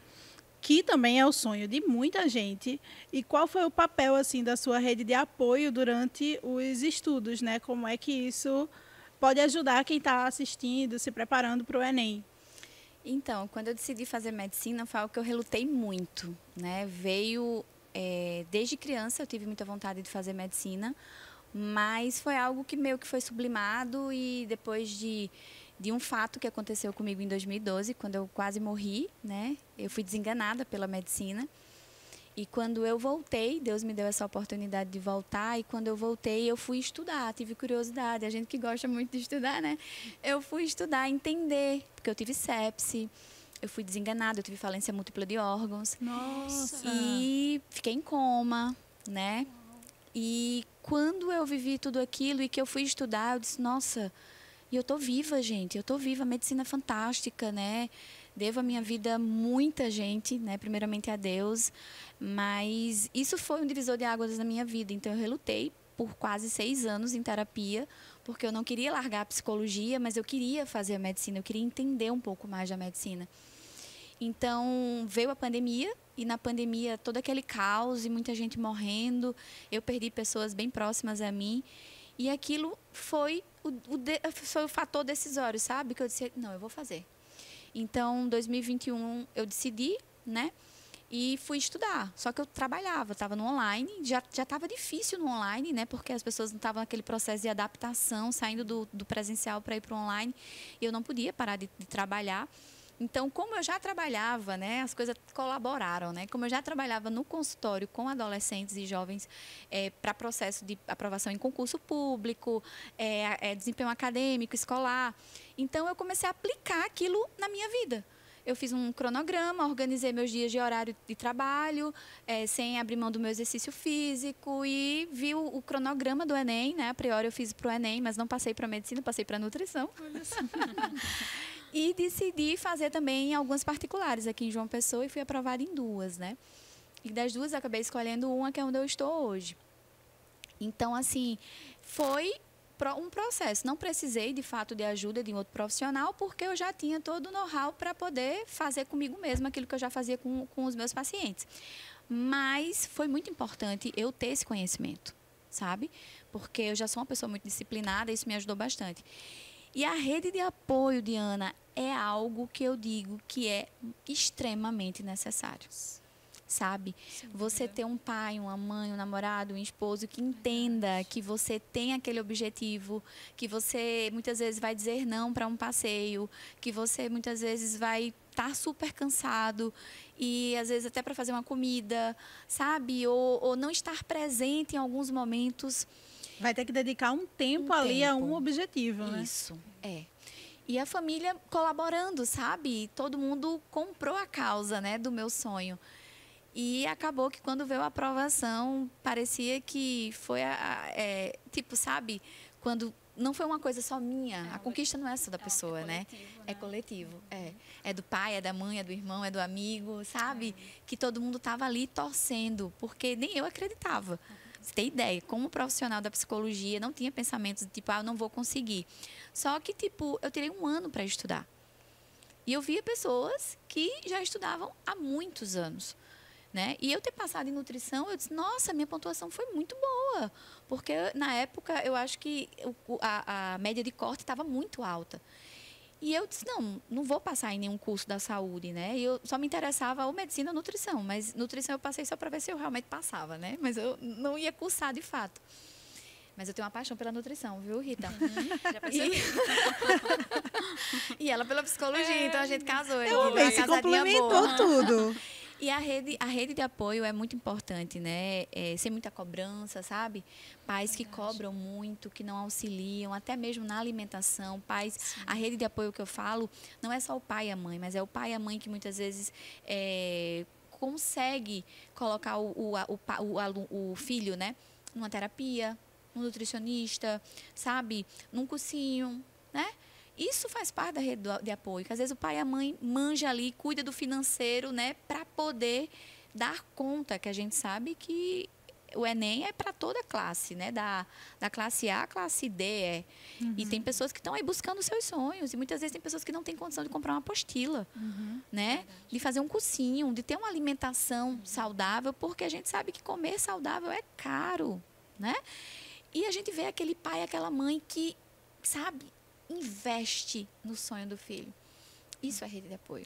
que também é o sonho de muita gente. E qual foi o papel, assim, da sua rede de apoio durante os estudos, né? Como é que isso pode ajudar quem está assistindo, se preparando para o Enem? Então, quando eu decidi fazer medicina, foi algo que eu relutei muito, né? Desde criança eu tive muita vontade de fazer medicina, mas foi algo que meio que foi sublimado e depois de um fato que aconteceu comigo em 2012, quando eu quase morri, né? Eu fui desenganada pela medicina. E quando eu voltei, Deus me deu essa oportunidade de voltar, e quando eu voltei, eu fui estudar, tive curiosidade, a gente que gosta muito de estudar, né? Eu fui estudar, entender, porque eu tive sepse, eu fui desenganada, eu tive falência múltipla de órgãos. Nossa! E fiquei em coma, né? E quando eu vivi tudo aquilo e que eu fui estudar, eu disse, nossa, e eu tô viva, gente, eu tô viva, a medicina é fantástica, né? Devo a minha vida a muita gente, né? Primeiramente a Deus, mas isso foi um divisor de águas na minha vida. Então, eu relutei por quase 6 anos em terapia, porque eu não queria largar a psicologia, mas eu queria fazer a medicina, eu queria entender um pouco mais da medicina. Então, veio a pandemia, e na pandemia todo aquele caos e muita gente morrendo, eu perdi pessoas bem próximas a mim, e aquilo foi foi o fator decisório, sabe? Que eu disse, não, eu vou fazer. Então, em 2021, eu decidi, né? E fui estudar. Só que eu trabalhava, estava no online. Já estava difícil no online, né? Porque as pessoas não estavam naquele processo de adaptação, saindo do presencial para ir para o online. E eu não podia parar de trabalhar. Então, como eu já trabalhava, né, as coisas colaboraram, né? Como eu já trabalhava no consultório com adolescentes e jovens para processo de aprovação em concurso público, desempenho acadêmico, escolar. Então, eu comecei a aplicar aquilo na minha vida. Eu fiz um cronograma, organizei meus dias de horário de trabalho, sem abrir mão do meu exercício físico, e vi o cronograma do Enem, né? A priori eu fiz para o Enem, mas não passei para medicina, passei para nutrição. Olha só. E decidi fazer também algumas particulares aqui em João Pessoa e fui aprovada em 2, né? E das 2 eu acabei escolhendo uma, que é onde eu estou hoje. Então, assim, foi um processo. Não precisei, de fato, de ajuda de um outro profissional, porque eu já tinha todo o know-how para poder fazer comigo mesma aquilo que eu já fazia com os meus pacientes. Mas foi muito importante eu ter esse conhecimento, sabe? Porque eu já sou uma pessoa muito disciplinada e isso me ajudou bastante. E a rede de apoio, Diana, é algo que eu digo que é extremamente necessário. Sabe? Você ter um pai, uma mãe, um namorado, um esposo que entenda que você tem aquele objetivo, que você muitas vezes vai dizer não para um passeio, que você muitas vezes vai estar super cansado e às vezes até para fazer uma comida, sabe? Ou não estar presente em alguns momentos. Vai ter que dedicar um tempo ali a um objetivo, né? Isso, E a família colaborando, sabe? Todo mundo comprou a causa, né, do meu sonho. E acabou que quando veio a aprovação, parecia que foi, tipo, sabe? Quando não foi uma coisa só minha. A conquista não é só da pessoa, né? É coletivo. É do pai, é da mãe, é do irmão, é do amigo, sabe? Que todo mundo estava ali torcendo, porque nem eu acreditava. Você tem ideia, como profissional da psicologia, não tinha pensamentos de tipo, eu não vou conseguir. Só que, tipo, eu tirei 1 ano para estudar. E eu via pessoas que já estudavam há muitos anos, né? E eu ter passado em nutrição, eu disse, nossa, minha pontuação foi muito boa. Porque, na época, eu acho que a média de corte estava muito alta. E eu disse, não vou passar em nenhum curso da saúde, né? E eu só me interessava ou medicina ou nutrição. Mas nutrição eu passei só para ver se eu realmente passava, né? Mas eu não ia cursar de fato. Mas eu tenho uma paixão pela nutrição, viu, Rita? Já percebi. E ela pela psicologia, então a gente casou. Eu amei, se complementou tudo. E a rede de apoio é muito importante, né? Sem muita cobrança, sabe? Pais que cobram muito, que não auxiliam, até mesmo na alimentação. Pais, sim. A rede de apoio que eu falo não é só o pai e a mãe, mas é o pai e a mãe que muitas vezes consegue colocar o filho, né? Numa terapia, um nutricionista, sabe? Num cursinho, né? Isso faz parte da rede de apoio, que às vezes o pai e a mãe manja ali, cuida do financeiro, né, para poder dar conta, que a gente sabe que o Enem é para toda a classe, né? Da classe A à classe D. E tem pessoas que estão aí buscando os seus sonhos. E muitas vezes tem pessoas que não têm condição de comprar uma apostila, né? De fazer um cursinho, de ter uma alimentação saudável, porque a gente sabe que comer saudável é caro, né? E a gente vê aquele pai, aquela mãe que, sabe, investe no sonho do filho. Isso é rede de apoio,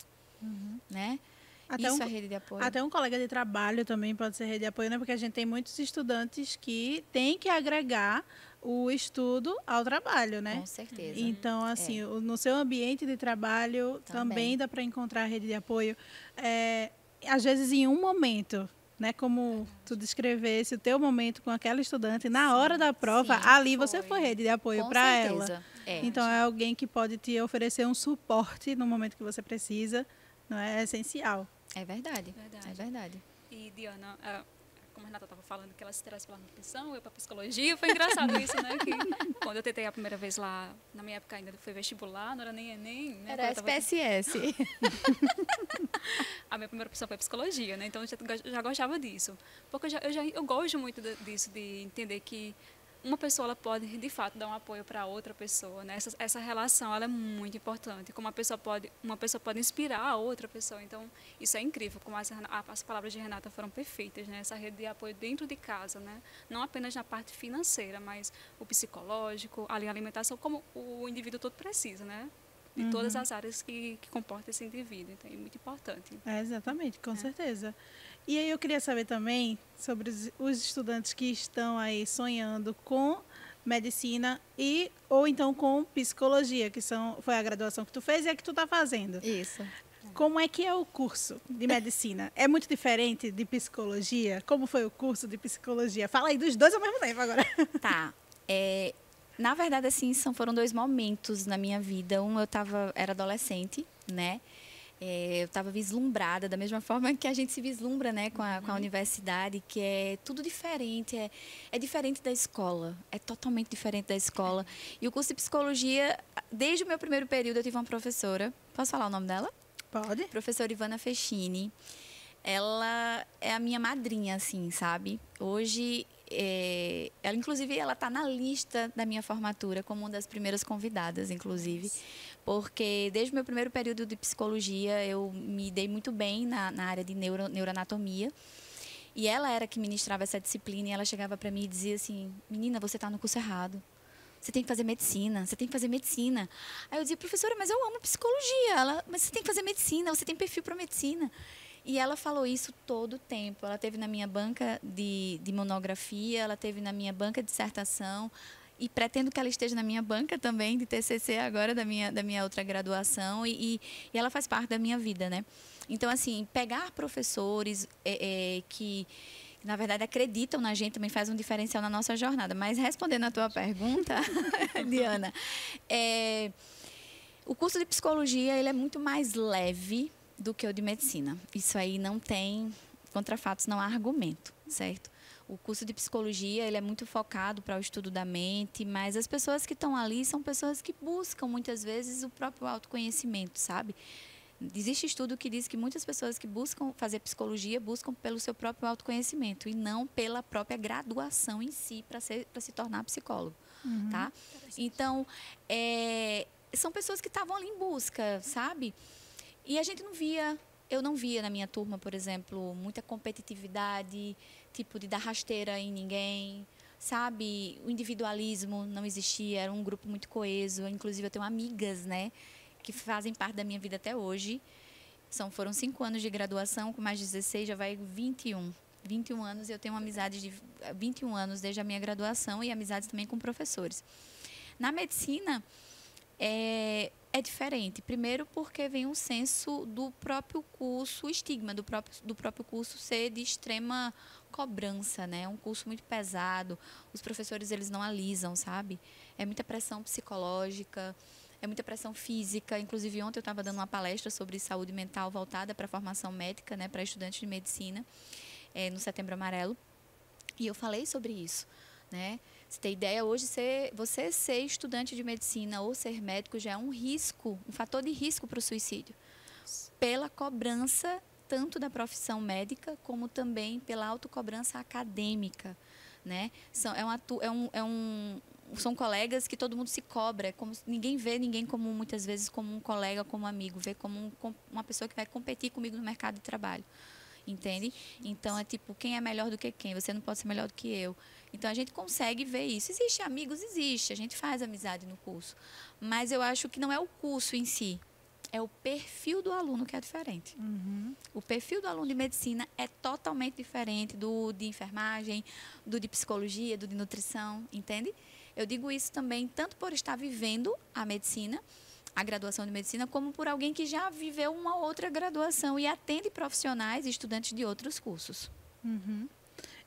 né? Isso é rede de apoio. Até um colega de trabalho também pode ser rede de apoio, né? Porque a gente tem muitos estudantes que têm que agregar o estudo ao trabalho, né? Com certeza. Então, assim, no seu ambiente de trabalho também dá para encontrar rede de apoio. Às vezes, em um momento, né? Como tu descrevesse o teu momento com aquela estudante, na hora da prova, ali você foi rede de apoio para ela. Então, é alguém que pode te oferecer um suporte no momento que você precisa. Não é essencial. É verdade. É verdade. E, Diana, como a Renata estava falando, que ela se interessa pela nutrição, eu para psicologia, foi engraçado isso, né? Que quando eu tentei a primeira vez lá, na minha época ainda foi vestibular, não era nem Enem. Né? Era SPSS. A minha primeira opção foi psicologia, né? Então eu já gostava disso. Porque eu gosto muito disso, de entender que uma pessoa ela pode, de fato, dar um apoio para outra pessoa, né? Essa relação ela é muito importante. Como uma pessoa pode inspirar a outra pessoa. Então, isso é incrível. Como as palavras de Renata foram perfeitas, né? Essa rede de apoio dentro de casa, né? Não apenas na parte financeira, mas o psicológico, a alimentação, como o indivíduo todo precisa, né? De todas as áreas que comporta esse indivíduo. Então, é muito importante. Exatamente, com certeza. E aí eu queria saber também sobre os estudantes que estão aí sonhando com medicina ou então com psicologia, que foi a graduação que tu fez e a que tu está fazendo. Isso. Como é que é o curso de medicina? É muito diferente de psicologia? Como foi o curso de psicologia? Fala aí dos dois ao mesmo tempo agora. Tá. Na verdade, assim, foram 2 momentos na minha vida. Era adolescente, né? Eu estava vislumbrada, da mesma forma que a gente se vislumbra, né, com a universidade, que é tudo diferente, é diferente da escola, é totalmente diferente da escola. E o curso de psicologia, desde o meu primeiro período, eu tive uma professora, posso falar o nome dela? Pode. Professora Ivana Fechini. Ela é a minha madrinha, assim, sabe? Hoje, ela, inclusive, ela está na lista da minha formatura como uma das primeiras convidadas, inclusive. Porque desde o meu primeiro período de psicologia, eu me dei muito bem na área de neuroanatomia. E ela era que ministrava essa disciplina e ela chegava para mim e dizia assim, menina, você está no curso errado. Você tem que fazer medicina, você tem que fazer medicina. Aí eu dizia, professora, mas eu amo psicologia. Ela, mas você tem que fazer medicina, você tem perfil para medicina. E ela falou isso todo o tempo. Ela teve na minha banca de monografia, ela teve na minha banca de dissertação. E pretendo que ela esteja na minha banca também, de TCC agora, da minha outra graduação. E ela faz parte da minha vida, né? Então, assim, pegar professores que, na verdade, acreditam na gente também faz um diferencial na nossa jornada. Mas, respondendo a tua pergunta, Diana, o curso de psicologia ele é muito mais leve do que o de medicina. Isso aí não tem, contra fatos, não há argumento, certo? O curso de psicologia ele é muito focado para o estudo da mente, mas as pessoas que estão ali são pessoas que buscam, muitas vezes, o próprio autoconhecimento, sabe? Existe estudo que diz que muitas pessoas que buscam fazer psicologia buscam pelo seu próprio autoconhecimento e não pela própria graduação em si para se tornar psicólogo, tá? Então, são pessoas que estavam ali em busca, sabe? E a gente eu não via na minha turma, por exemplo, muita competitividade, tipo de dar rasteira em ninguém, sabe? O individualismo não existia, era um grupo muito coeso. Inclusive, eu tenho amigas, né, que fazem parte da minha vida até hoje. Foram 5 anos de graduação, com mais 16, já vai 21. 21 anos, eu tenho uma amizade de 21 anos desde a minha graduação e amizades também com professores. Na medicina, é diferente. Primeiro porque vem um senso do próprio curso, o estigma do próprio curso ser de extrema cobrança, né? Um curso muito pesado. Os professores, eles não alisam, sabe? É muita pressão psicológica, é muita pressão física. Inclusive, ontem eu estava dando uma palestra sobre saúde mental voltada para a formação médica, né? Para estudantes de medicina, no Setembro Amarelo. E eu falei sobre isso, né? Você tem ideia, hoje você ser estudante de medicina ou ser médico já é um risco, um fator de risco para o suicídio. Pela cobrança, tanto da profissão médica, como também pela autocobrança acadêmica, né? São colegas que todo mundo se cobra, ninguém vê ninguém como, muitas vezes, como um colega, como um amigo, vê como uma pessoa que vai competir comigo no mercado de trabalho. Entende? Então, é tipo, quem é melhor do que quem? Você não pode ser melhor do que eu. Então, a gente consegue ver isso. Existe amigos? Existe. A gente faz amizade no curso. Mas eu acho que não é o curso em si. É o perfil do aluno que é diferente. O perfil do aluno de medicina é totalmente diferente do de enfermagem, do de psicologia, do de nutrição. Entende? Eu digo isso também tanto por estar vivendo a medicina, a graduação de medicina, como por alguém que já viveu uma outra graduação e atende profissionais e estudantes de outros cursos.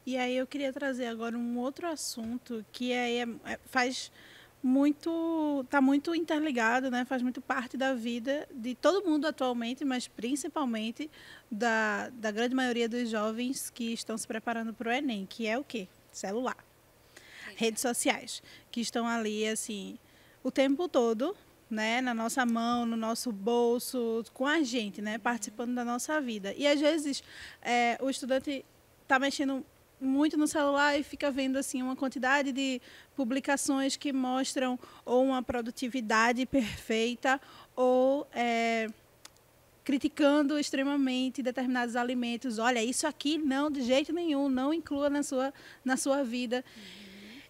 E aí eu queria trazer agora um outro assunto que está muito interligado, né? Faz muito parte da vida de todo mundo atualmente, mas principalmente da grande maioria dos jovens que estão se preparando para o Enem, que é o quê? Celular. Redes sociais, que estão ali, assim, o tempo todo, né, na nossa mão, no nosso bolso, com a gente, né, participando da nossa vida. E às vezes o estudante está mexendo muito no celular e fica vendo assim uma quantidade de publicações que mostram ou uma produtividade perfeita ou criticando extremamente determinados alimentos. Olha, isso aqui não, de jeito nenhum, não inclua na sua vida.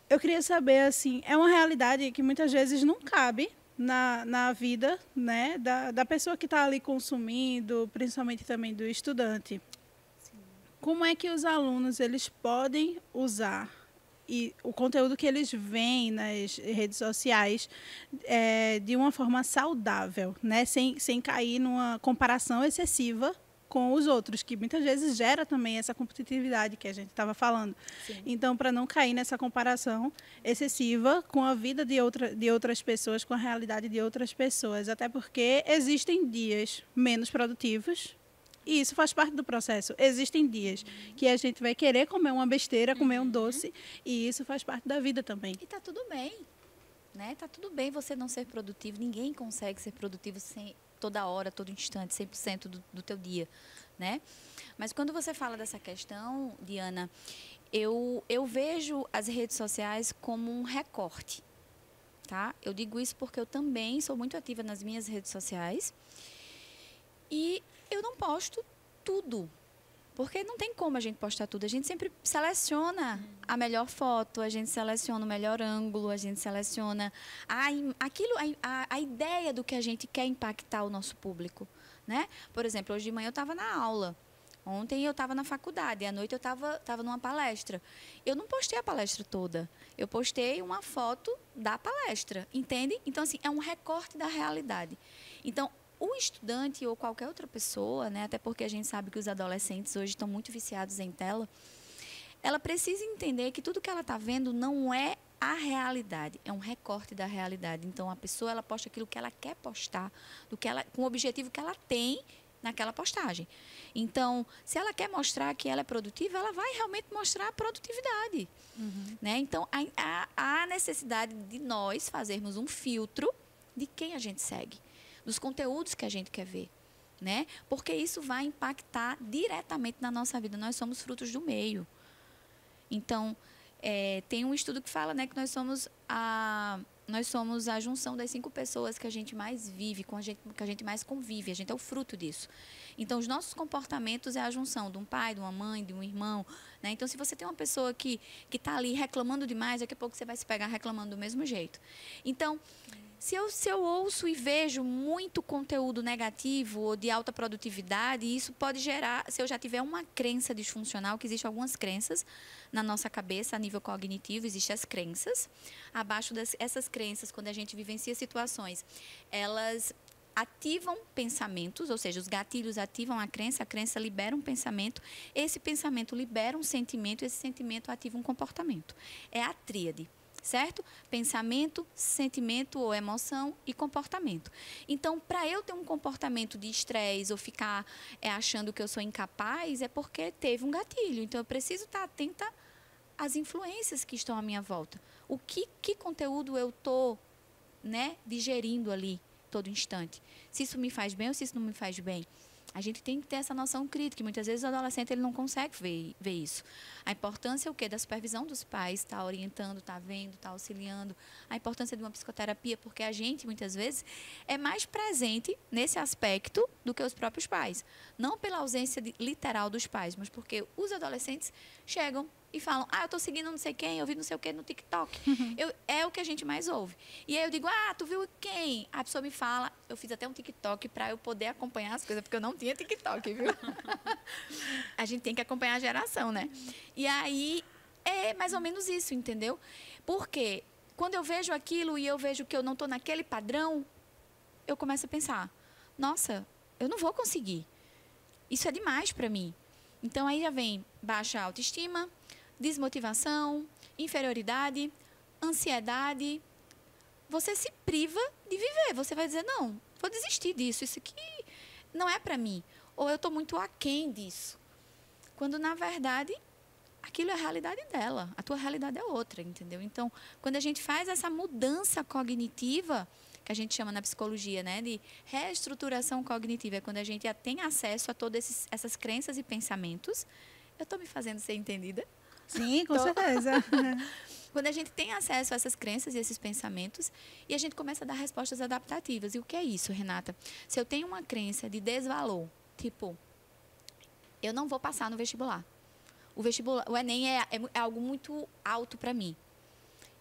Eu queria saber, assim, é uma realidade que muitas vezes não cabe na vida, né, da pessoa que está ali consumindo, principalmente também do estudante. Sim. Como é que os alunos eles podem usar o conteúdo que eles veem nas redes sociais de uma forma saudável, né, sem cair numa comparação excessiva com os outros, que muitas vezes gera também essa competitividade que a gente estava falando. Sim. Então, para não cair nessa comparação excessiva com a vida de outras pessoas, com a realidade de outras pessoas, até porque existem dias menos produtivos e isso faz parte do processo. Existem dias que a gente vai querer comer uma besteira, comer um doce, e isso faz parte da vida também. E está tudo bem, né? Tá tudo bem você não ser produtivo, ninguém consegue ser produtivo toda hora, todo instante, 100% do teu dia, né? Mas quando você fala dessa questão, Diana, eu vejo as redes sociais como um recorte, tá? Eu digo isso porque eu também sou muito ativa nas minhas redes sociais e eu não posto tudo, porque não tem como a gente postar tudo. A gente sempre seleciona a melhor foto, a gente seleciona o melhor ângulo, a gente seleciona a ideia do que a gente quer impactar o nosso público, né? Por exemplo, hoje de manhã eu estava na aula, ontem eu estava na faculdade, e à noite eu estava numa palestra. Eu não postei a palestra toda, eu postei uma foto da palestra, entende? Então, assim, é um recorte da realidade. Então, o estudante ou qualquer outra pessoa, né, até porque a gente sabe que os adolescentes hoje estão muito viciados em tela, ela precisa entender que tudo que ela está vendo não é a realidade, é um recorte da realidade. Então, a pessoa ela posta aquilo que ela quer postar, com o objetivo que ela tem naquela postagem. Então, se ela quer mostrar que ela é produtiva, ela vai realmente mostrar a produtividade. Né? Então, há necessidade de nós fazermos um filtro de quem a gente segue, dos conteúdos que a gente quer ver, né? Porque isso vai impactar diretamente na nossa vida. Nós somos frutos do meio. Então, tem um estudo que fala, né, que nós somos a junção das 5 pessoas que a gente mais vive, que a gente mais convive. A gente é o fruto disso. Então, os nossos comportamentos é a junção de um pai, de uma mãe, de um irmão, né? Então, se você tem uma pessoa que está ali reclamando demais, daqui a pouco você vai se pegar reclamando do mesmo jeito. Então, se eu ouço e vejo muito conteúdo negativo ou de alta produtividade, isso pode gerar, se eu já tiver uma crença disfuncional, que existem algumas crenças na nossa cabeça, a nível cognitivo, existem as crenças. Abaixo dessas crenças, quando a gente vivencia situações, elas ativam pensamentos, ou seja, os gatilhos ativam a crença libera um pensamento, esse pensamento libera um sentimento, esse sentimento ativa um comportamento. É a tríade. Certo? Pensamento, sentimento ou emoção e comportamento. Então, para eu ter um comportamento de estresse ou ficar achando que eu sou incapaz, é porque teve um gatilho. Então, eu preciso estar atenta às influências que estão à minha volta. que conteúdo eu estou, né, digerindo ali todo instante. Se isso me faz bem ou se isso não me faz bem. A gente tem que ter essa noção crítica, que muitas vezes o adolescente ele não consegue ver isso. A importância é o quê? Da supervisão dos pais, estar orientando, estar vendo, estar auxiliando. A importância de uma psicoterapia, porque a gente, muitas vezes, é mais presente nesse aspecto do que os próprios pais. Não pela ausência literal dos pais, mas porque os adolescentes chegam e falam, eu estou seguindo não sei quem, eu vi não sei o que no TikTok. É o que a gente mais ouve. E aí eu digo, tu viu quem? A pessoa me fala, eu fiz até um TikTok para eu poder acompanhar as coisas, porque eu não tinha TikTok, viu? A gente tem que acompanhar a geração, né? E aí, é mais ou menos isso, entendeu? Porque quando eu vejo aquilo e eu vejo que eu não estou naquele padrão, eu começo a pensar, nossa, eu não vou conseguir. Isso é demais para mim. Então, aí já vem baixa autoestima, desmotivação, inferioridade, ansiedade. Você se priva de viver. Você vai dizer, não, vou desistir disso. Isso aqui não é para mim. Ou eu estou muito aquém disso. Quando, na verdade, aquilo é a realidade dela. A tua realidade é outra, entendeu? Então, quando a gente faz essa mudança cognitiva, que a gente chama na psicologia, né, de reestruturação cognitiva, é quando a gente tem acesso a todas essas crenças e pensamentos. Eu estou me fazendo ser entendida? Sim, com certeza. Quando a gente tem acesso a essas crenças e esses pensamentos, e a gente começa a dar respostas adaptativas. E o que é isso, Renata? Se eu tenho uma crença de desvalor, tipo, eu não vou passar no vestibular. O Enem é algo muito alto para mim.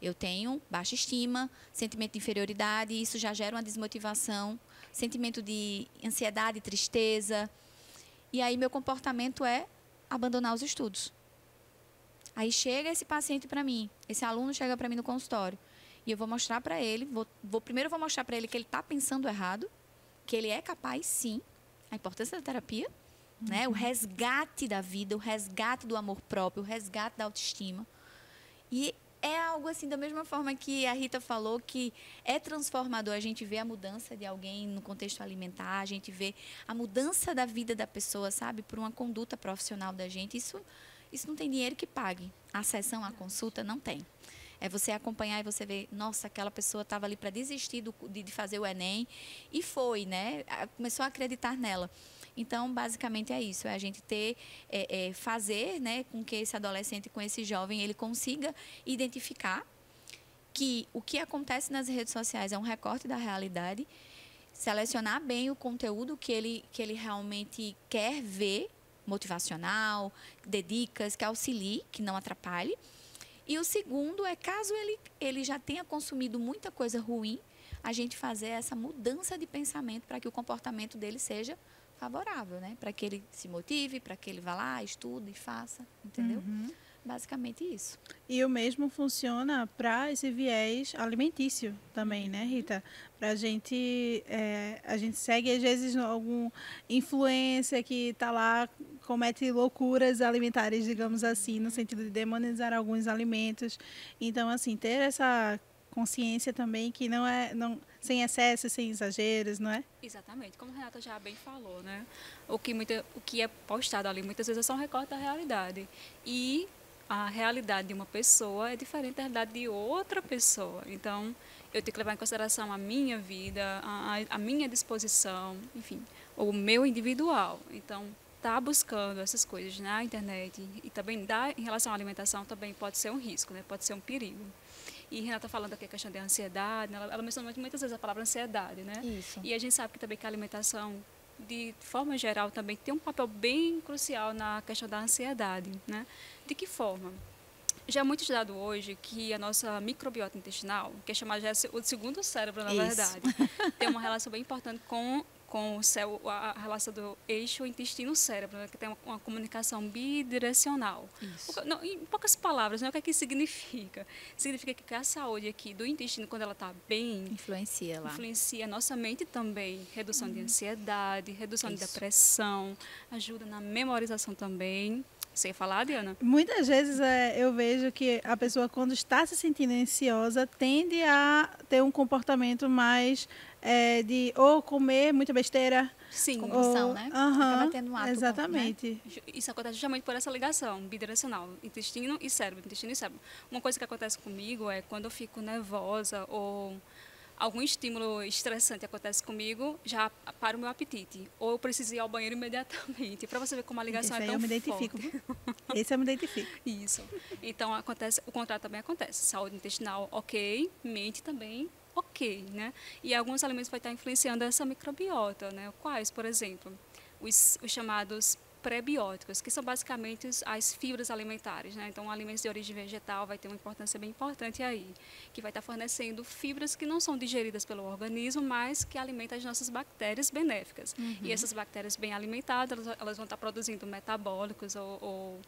Eu tenho baixa estima, sentimento de inferioridade, e isso já gera uma desmotivação, sentimento de ansiedade, tristeza. E aí meu comportamento é abandonar os estudos. Aí chega esse paciente para mim, esse aluno chega para mim no consultório, e eu vou mostrar para ele, primeiro eu vou mostrar para ele que ele está pensando errado, que ele é capaz, sim, a importância da terapia, né? O resgate da vida, o resgate do amor próprio, o resgate da autoestima. E é algo assim, da mesma forma que a Rita falou, que é transformador. A gente vê a mudança de alguém no contexto alimentar, a gente vê a mudança da vida da pessoa, sabe? Por uma conduta profissional da gente. Isso não tem dinheiro que pague. A sessão, a consulta, não tem. É você acompanhar e você ver, nossa, aquela pessoa estava ali para desistir de fazer o Enem e foi, né? Começou a acreditar nela. Então, basicamente é isso, é a gente fazer, né, com que esse adolescente, com esse jovem, ele consiga identificar que o que acontece nas redes sociais é um recorte da realidade, selecionar bem o conteúdo que ele realmente quer ver, motivacional, dê dicas, que auxilie, que não atrapalhe. E o segundo é, caso ele já tenha consumido muita coisa ruim, a gente fazer essa mudança de pensamento para que o comportamento dele seja favorável, né? Para que ele se motive, para que ele vá lá, estude e faça, entendeu? Basicamente isso. E o mesmo funciona para esse viés alimentício também, né, Rita? Para a gente segue às vezes algum influencer que está lá, comete loucuras alimentares, digamos assim, no sentido de demonizar alguns alimentos. Então, assim, ter essa consciência também que sem excessos, sem exageros, não é? Exatamente, como a Renata já bem falou, né? O que é postado ali muitas vezes é só um recorte da realidade. E a realidade de uma pessoa é diferente da realidade de outra pessoa. Então, eu tenho que levar em consideração a minha vida, a minha disposição, enfim, o meu individual. Então, tá buscando essas coisas na internet e também em relação à alimentação também pode ser um risco, né? Pode ser um perigo. E Renata falando aqui a questão da ansiedade, né? Ela mencionou muitas vezes a palavra ansiedade, né? Isso. E a gente sabe que também que a alimentação, de forma geral, também tem um papel bem crucial na questão da ansiedade, né? De que forma? Já é muito estudado hoje que a nossa microbiota intestinal, que é chamada o segundo cérebro, na verdade, tem uma relação bem importante com a relação do eixo intestino-cérebro, né, que tem uma comunicação bidirecional. Em poucas palavras, né, o que é que significa? Significa que a saúde aqui do intestino, quando ela está bem... Influencia a nossa mente também. Redução de ansiedade, redução de depressão, ajuda na memorização também. Você ia falar, Diana? Muitas vezes eu vejo que a pessoa, quando está se sentindo ansiosa, tende a ter um comportamento mais de ou comer muita besteira, Sim. compulsão, né? Acaba tendo um ato. Exatamente. Né? Isso acontece justamente por essa ligação bidirecional, intestino e cérebro, intestino e cérebro. Uma coisa que acontece comigo é quando eu fico nervosa ou algum estímulo estressante acontece comigo, já para o meu apetite. Ou eu preciso ir ao banheiro imediatamente. Para você ver como a ligação é tão forte. Esse eu me identifico. Esse eu me identifico. Isso. Então, acontece, o contrário também acontece. Saúde intestinal, ok. Mente também, ok, né? E alguns alimentos vão estar influenciando essa microbiota, né? Quais, por exemplo? Os chamados prebióticos, que são basicamente as fibras alimentares, né? Então, alimentos de origem vegetal vai ter uma importância bem importante aí, que vai estar fornecendo fibras que não são digeridas pelo organismo, mas que alimentam as nossas bactérias benéficas. E essas bactérias bem alimentadas, elas vão estar produzindo metabólicos ou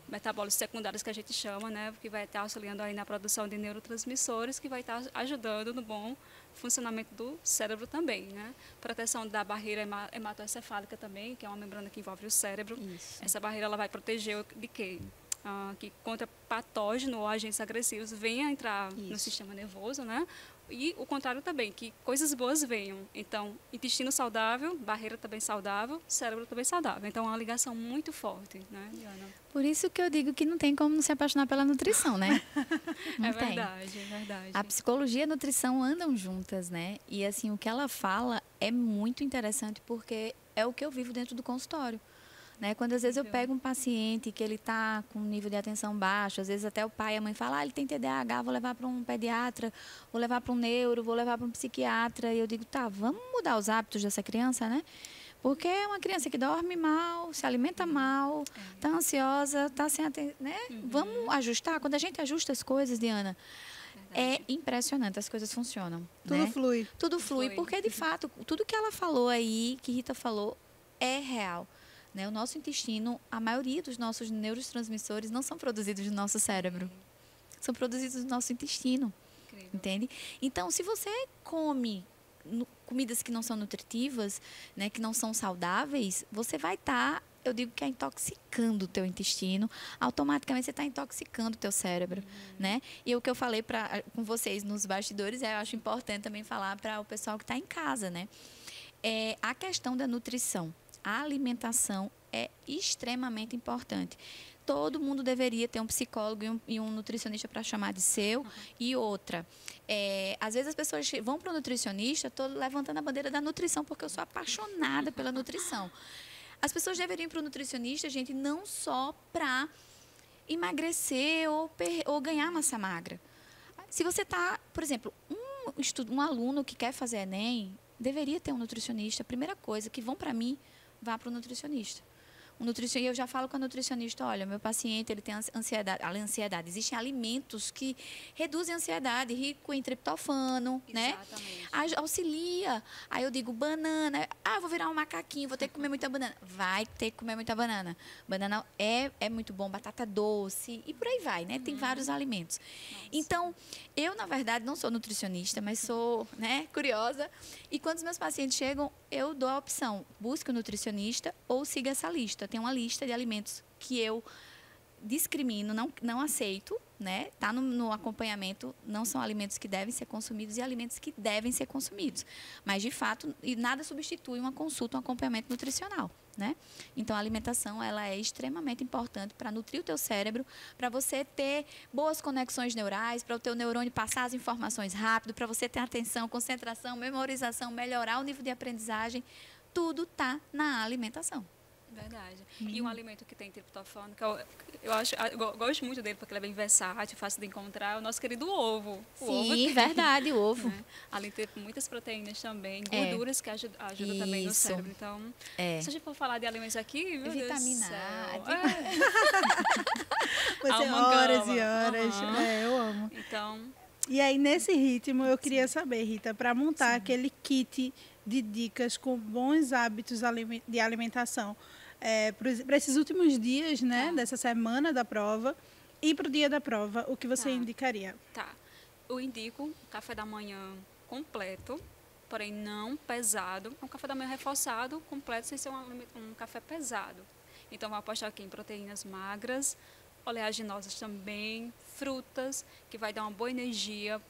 metabólicos secundários que a gente chama, né, que vai estar auxiliando aí na produção de neurotransmissores, que vai estar ajudando no bom funcionamento do cérebro também, né? Proteção da barreira hematoencefálica também, que é uma membrana que envolve o cérebro. Isso. Essa barreira ela vai proteger de quê? Que contra patógeno ou agentes agressivos venham entrar no sistema nervoso, né? E o contrário também, que coisas boas venham. Então, intestino saudável, barreira também saudável, cérebro também saudável. Então, é uma ligação muito forte, né, Diana? Por isso que eu digo que não tem como não se apaixonar pela nutrição, né? Não tem. Verdade, é verdade. A psicologia e a nutrição andam juntas, né? E assim, o que ela fala é muito interessante porque é o que eu vivo dentro do consultório. Né? Quando às vezes eu pego um paciente que ele está com um nível de atenção baixo, às vezes até o pai e a mãe falam, ele tem TDAH, vou levar para um pediatra, vou levar para um neuro, vou levar para um psiquiatra. E eu digo, tá, vamos mudar os hábitos dessa criança, né? Porque é uma criança que dorme mal, se alimenta mal, está ansiosa, está sem atenção, né? Vamos ajustar. Quando a gente ajusta as coisas, Diana, é impressionante, as coisas funcionam. Tudo né? flui. Tudo flui, porque de fato, tudo que ela falou aí, que Rita falou, é real. Né? O nosso intestino, a maioria dos nossos neurotransmissores não são produzidos no nosso cérebro. São produzidos no nosso intestino. Incrível. Entende? Então, se você come comidas que não são nutritivas, né, que não são saudáveis, você vai estar, eu digo que é intoxicando o teu intestino, automaticamente você está intoxicando o teu cérebro, né? E o que eu falei com vocês nos bastidores, eu acho importante também falar para o pessoal que está em casa, né? A questão da nutrição. A alimentação é extremamente importante. Todo mundo deveria ter um psicólogo e um nutricionista para chamar de seu. E outra, às vezes as pessoas vão para o nutricionista, estou levantando a bandeira da nutrição, porque eu sou apaixonada pela nutrição. As pessoas deveriam ir para o nutricionista, gente, não só para emagrecer ou ganhar massa magra. Se você está, por exemplo, um aluno que quer fazer Enem, deveria ter um nutricionista. A primeira coisa, que vão para mim, vá para o nutricionista. Eu já falo com a nutricionista, olha, meu paciente ele tem ansiedade. Existem alimentos que reduzem a ansiedade, rico em triptofano, né? Auxilia. Aí eu digo, banana. Eu vou virar um macaquinho, vou ter que comer muita banana. Vai ter que comer muita banana. Banana é muito bom, batata doce e por aí vai, né? Tem vários alimentos. Nossa. Então, eu, na verdade, não sou nutricionista, mas sou, né, curiosa. E quando os meus pacientes chegam, eu dou a opção, busque um nutricionista ou siga essa lista. Tem uma lista de alimentos que eu discrimino, não aceito, né? Tá no acompanhamento, não são alimentos que devem ser consumidos e alimentos que devem ser consumidos. Mas, de fato, nada substitui uma consulta, um acompanhamento nutricional, né? Então, a alimentação, ela é extremamente importante para nutrir o teu cérebro, para você ter boas conexões neurais, para o teu neurônio passar as informações rápido, para você ter atenção, concentração, memorização, melhorar o nível de aprendizagem. Tudo está na alimentação. Verdade. E um alimento que tem triptofano, que eu gosto muito dele porque ele é bem versátil, fácil de encontrar, é o nosso querido ovo. Sim, verdade, o ovo. Né? Além de ter muitas proteínas também, gorduras que ajudam também no cérebro. Então, se a gente for falar de alimentos aqui, meu vitamina Deus A. Vai ser horas e horas. Eu amo. Então... E aí, nesse ritmo, eu queria saber, Rita, para montar aquele kit de dicas com bons hábitos de alimentação, para esses últimos dias, né, dessa semana da prova e para o dia da prova, o que você indicaria? Eu indico café da manhã completo, porém não pesado. Um café da manhã reforçado, completo, sem ser um café pesado. Então, vou apostar aqui em proteínas magras, oleaginosas também, frutas, que vai dar uma boa energia.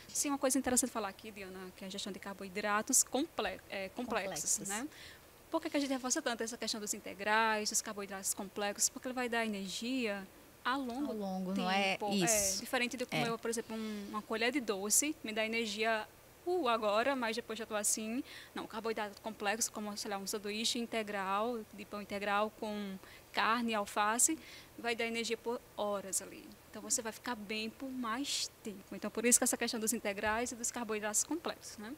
Sim, uma coisa interessante falar aqui, Diana, que é a gestão de carboidratos complexos, né? Por que a gente reforça tanto essa questão dos integrais, dos carboidratos complexos? Porque ele vai dar energia a longo tempo. Não é isso. Diferente de comer, por exemplo, uma colher de doce, me dá energia agora, mas depois já estou assim. Não, carboidrato complexo, como, sei lá, um sanduíche integral, de pão integral com carne e alface, vai dar energia por horas ali. Então, você vai ficar bem por mais tempo. Então, por isso que essa questão dos integrais e dos carboidratos complexos, né?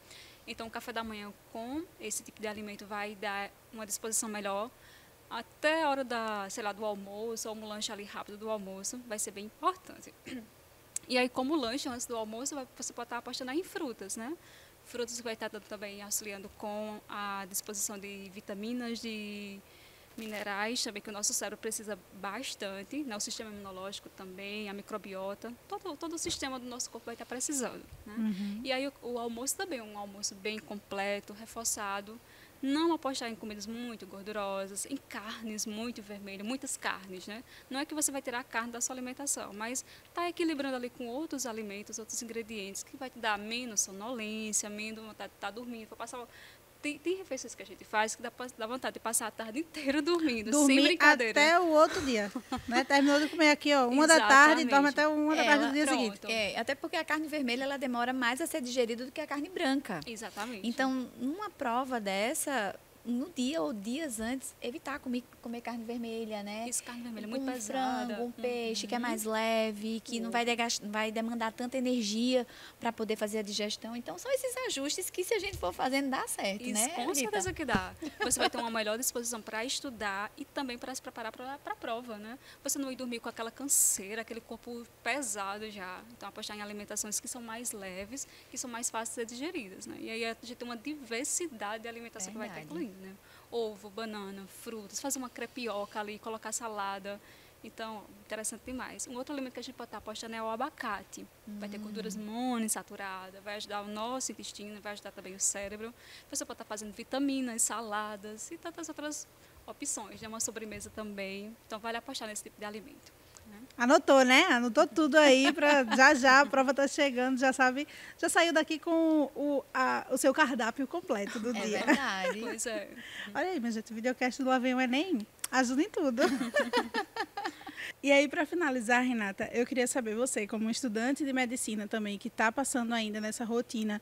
Então, o café da manhã com esse tipo de alimento vai dar uma disposição melhor até a hora sei lá, do almoço, ou um lanche ali rápido do almoço, vai ser bem importante. E aí, como lanche, antes do almoço, você pode estar apostando em frutas, né? Frutas que vai estar também auxiliando com a disposição de vitaminas, de minerais também, que o nosso cérebro precisa bastante, né? O sistema imunológico também, a microbiota, todo o sistema do nosso corpo vai estar precisando, né? E aí, o almoço também, um almoço bem completo, reforçado. Não apostar em comidas muito gordurosas, em carnes muito vermelhas, muitas carnes, né? Não é que você vai tirar a carne da sua alimentação, mas está equilibrando ali com outros alimentos, outros ingredientes, que vai te dar menos sonolência, menos vontade de estar dormindo. Tem refeições que a gente faz que dá vontade de passar a tarde inteira dormindo, sem brincadeira. Até o outro dia, né? Terminou de comer aqui, ó, 1 da tarde, dorme até 1 da tarde do dia seguinte. Até porque a carne vermelha, ela demora mais a ser digerida do que a carne branca. Exatamente. Então, numa prova dessa, no dia ou dias antes, evitar comer carne vermelha, né? Isso, carne vermelha muito pesada. Frango, peixe, que é mais leve, que não vai demandar tanta energia para poder fazer a digestão. Então, são esses ajustes que, se a gente for fazendo, dá certo, Isso, né, com Rita? certeza que dá. Você vai ter uma melhor disposição para estudar e também para se preparar para a prova, né? Você não ir dormir com aquela canseira, aquele corpo pesado já. Então, apostar em alimentações que são mais leves, que são mais fáceis de ser digeridas, né? E aí a gente tem uma diversidade de alimentação que vai estar incluindo, né? Ovo, banana, frutas, fazer uma crepioca ali, colocar salada. Então, interessante demais. Um outro alimento que a gente pode estar apostando é o abacate. Vai ter gorduras monoinsaturadas, vai ajudar o nosso intestino, vai ajudar também o cérebro. Você pode estar fazendo vitaminas, saladas e tantas outras opções, né? Uma sobremesa também. Então, vale apostar nesse tipo de alimento. Anotou, né? Anotou tudo aí para já a prova tá chegando, já sabe, já saiu daqui com o seu cardápio completo do dia. É verdade. Pois é. Olha aí, minha gente, o videocast do Lá Vem o Enem ajuda em tudo. E aí, para finalizar, Renata, eu queria saber, você, como estudante de medicina também, que está passando ainda nessa rotina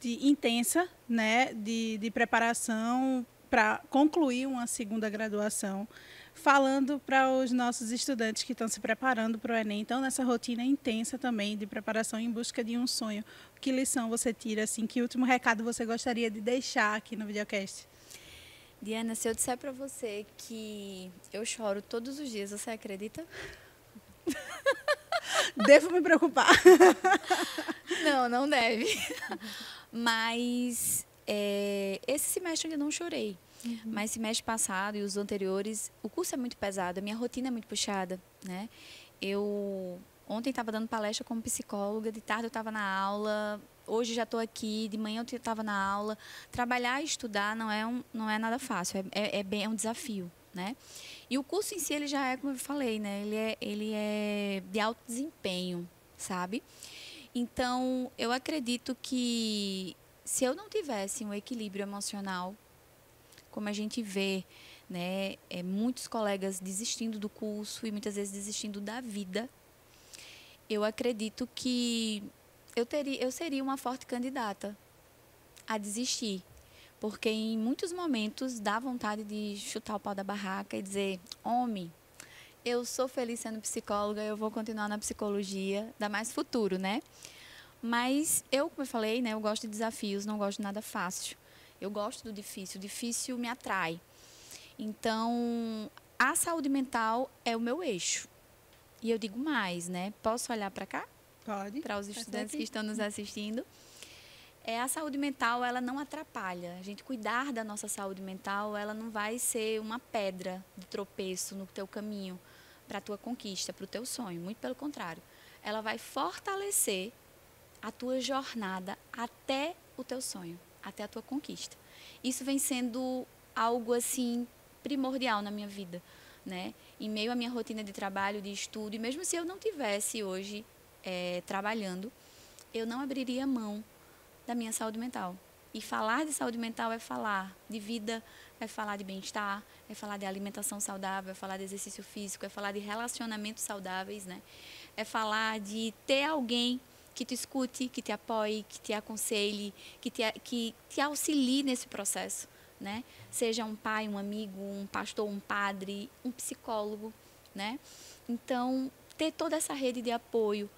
intensa, né, de preparação para concluir uma segunda graduação, falando para os nossos estudantes que estão se preparando para o Enem, então nessa rotina intensa também de preparação em busca de um sonho, que lição você tira, assim, que último recado você gostaria de deixar aqui no videocast? Diana, se eu disser para você que eu choro todos os dias, você acredita? Devo me preocupar? Não deve. Mas esse semestre eu ainda não chorei. Mas semestre passado e os anteriores, o curso é muito pesado, a minha rotina é muito puxada, né? Eu ontem estava dando palestra como psicóloga, de tarde eu estava na aula, hoje já estou aqui, de manhã eu estava na aula. Trabalhar e estudar não é nada fácil, é um desafio, né? E o curso em si, ele já é, como eu falei, né? Ele é de alto desempenho, sabe? Então, eu acredito que se eu não tivesse um equilíbrio emocional, como a gente vê, né, muitos colegas desistindo do curso e muitas vezes desistindo da vida, eu acredito que eu seria uma forte candidata a desistir. Porque em muitos momentos dá vontade de chutar o pau da barraca e dizer: homem, eu sou feliz sendo psicóloga, eu vou continuar na psicologia, dá mais futuro, né? Mas eu, como eu falei, né, eu gosto de desafios, não gosto de nada fácil. Eu gosto do difícil, o difícil me atrai. Então, a saúde mental é o meu eixo. E eu digo mais, né? Posso olhar para cá? Pode. Para os estudantes que estão nos assistindo. A saúde mental, ela não atrapalha. A gente cuidar da nossa saúde mental, ela não vai ser uma pedra de tropeço no teu caminho para a tua conquista, para o teu sonho. Muito pelo contrário. Ela vai fortalecer a tua jornada até o teu sonho, até a tua conquista. Isso vem sendo algo, assim, primordial na minha vida, né? Em meio à minha rotina de trabalho, de estudo, e mesmo se eu não tivesse hoje trabalhando, eu não abriria mão da minha saúde mental. E falar de saúde mental é falar de vida é falar de bem-estar, é falar de alimentação saudável, é falar de exercício físico, é falar de relacionamentos saudáveis, né? É falar de ter alguém que te escute, que te apoie, que te aconselhe, que te auxilie nesse processo, né? Seja um pai, um amigo, um pastor, um padre, um psicólogo, né? Então, ter toda essa rede de apoio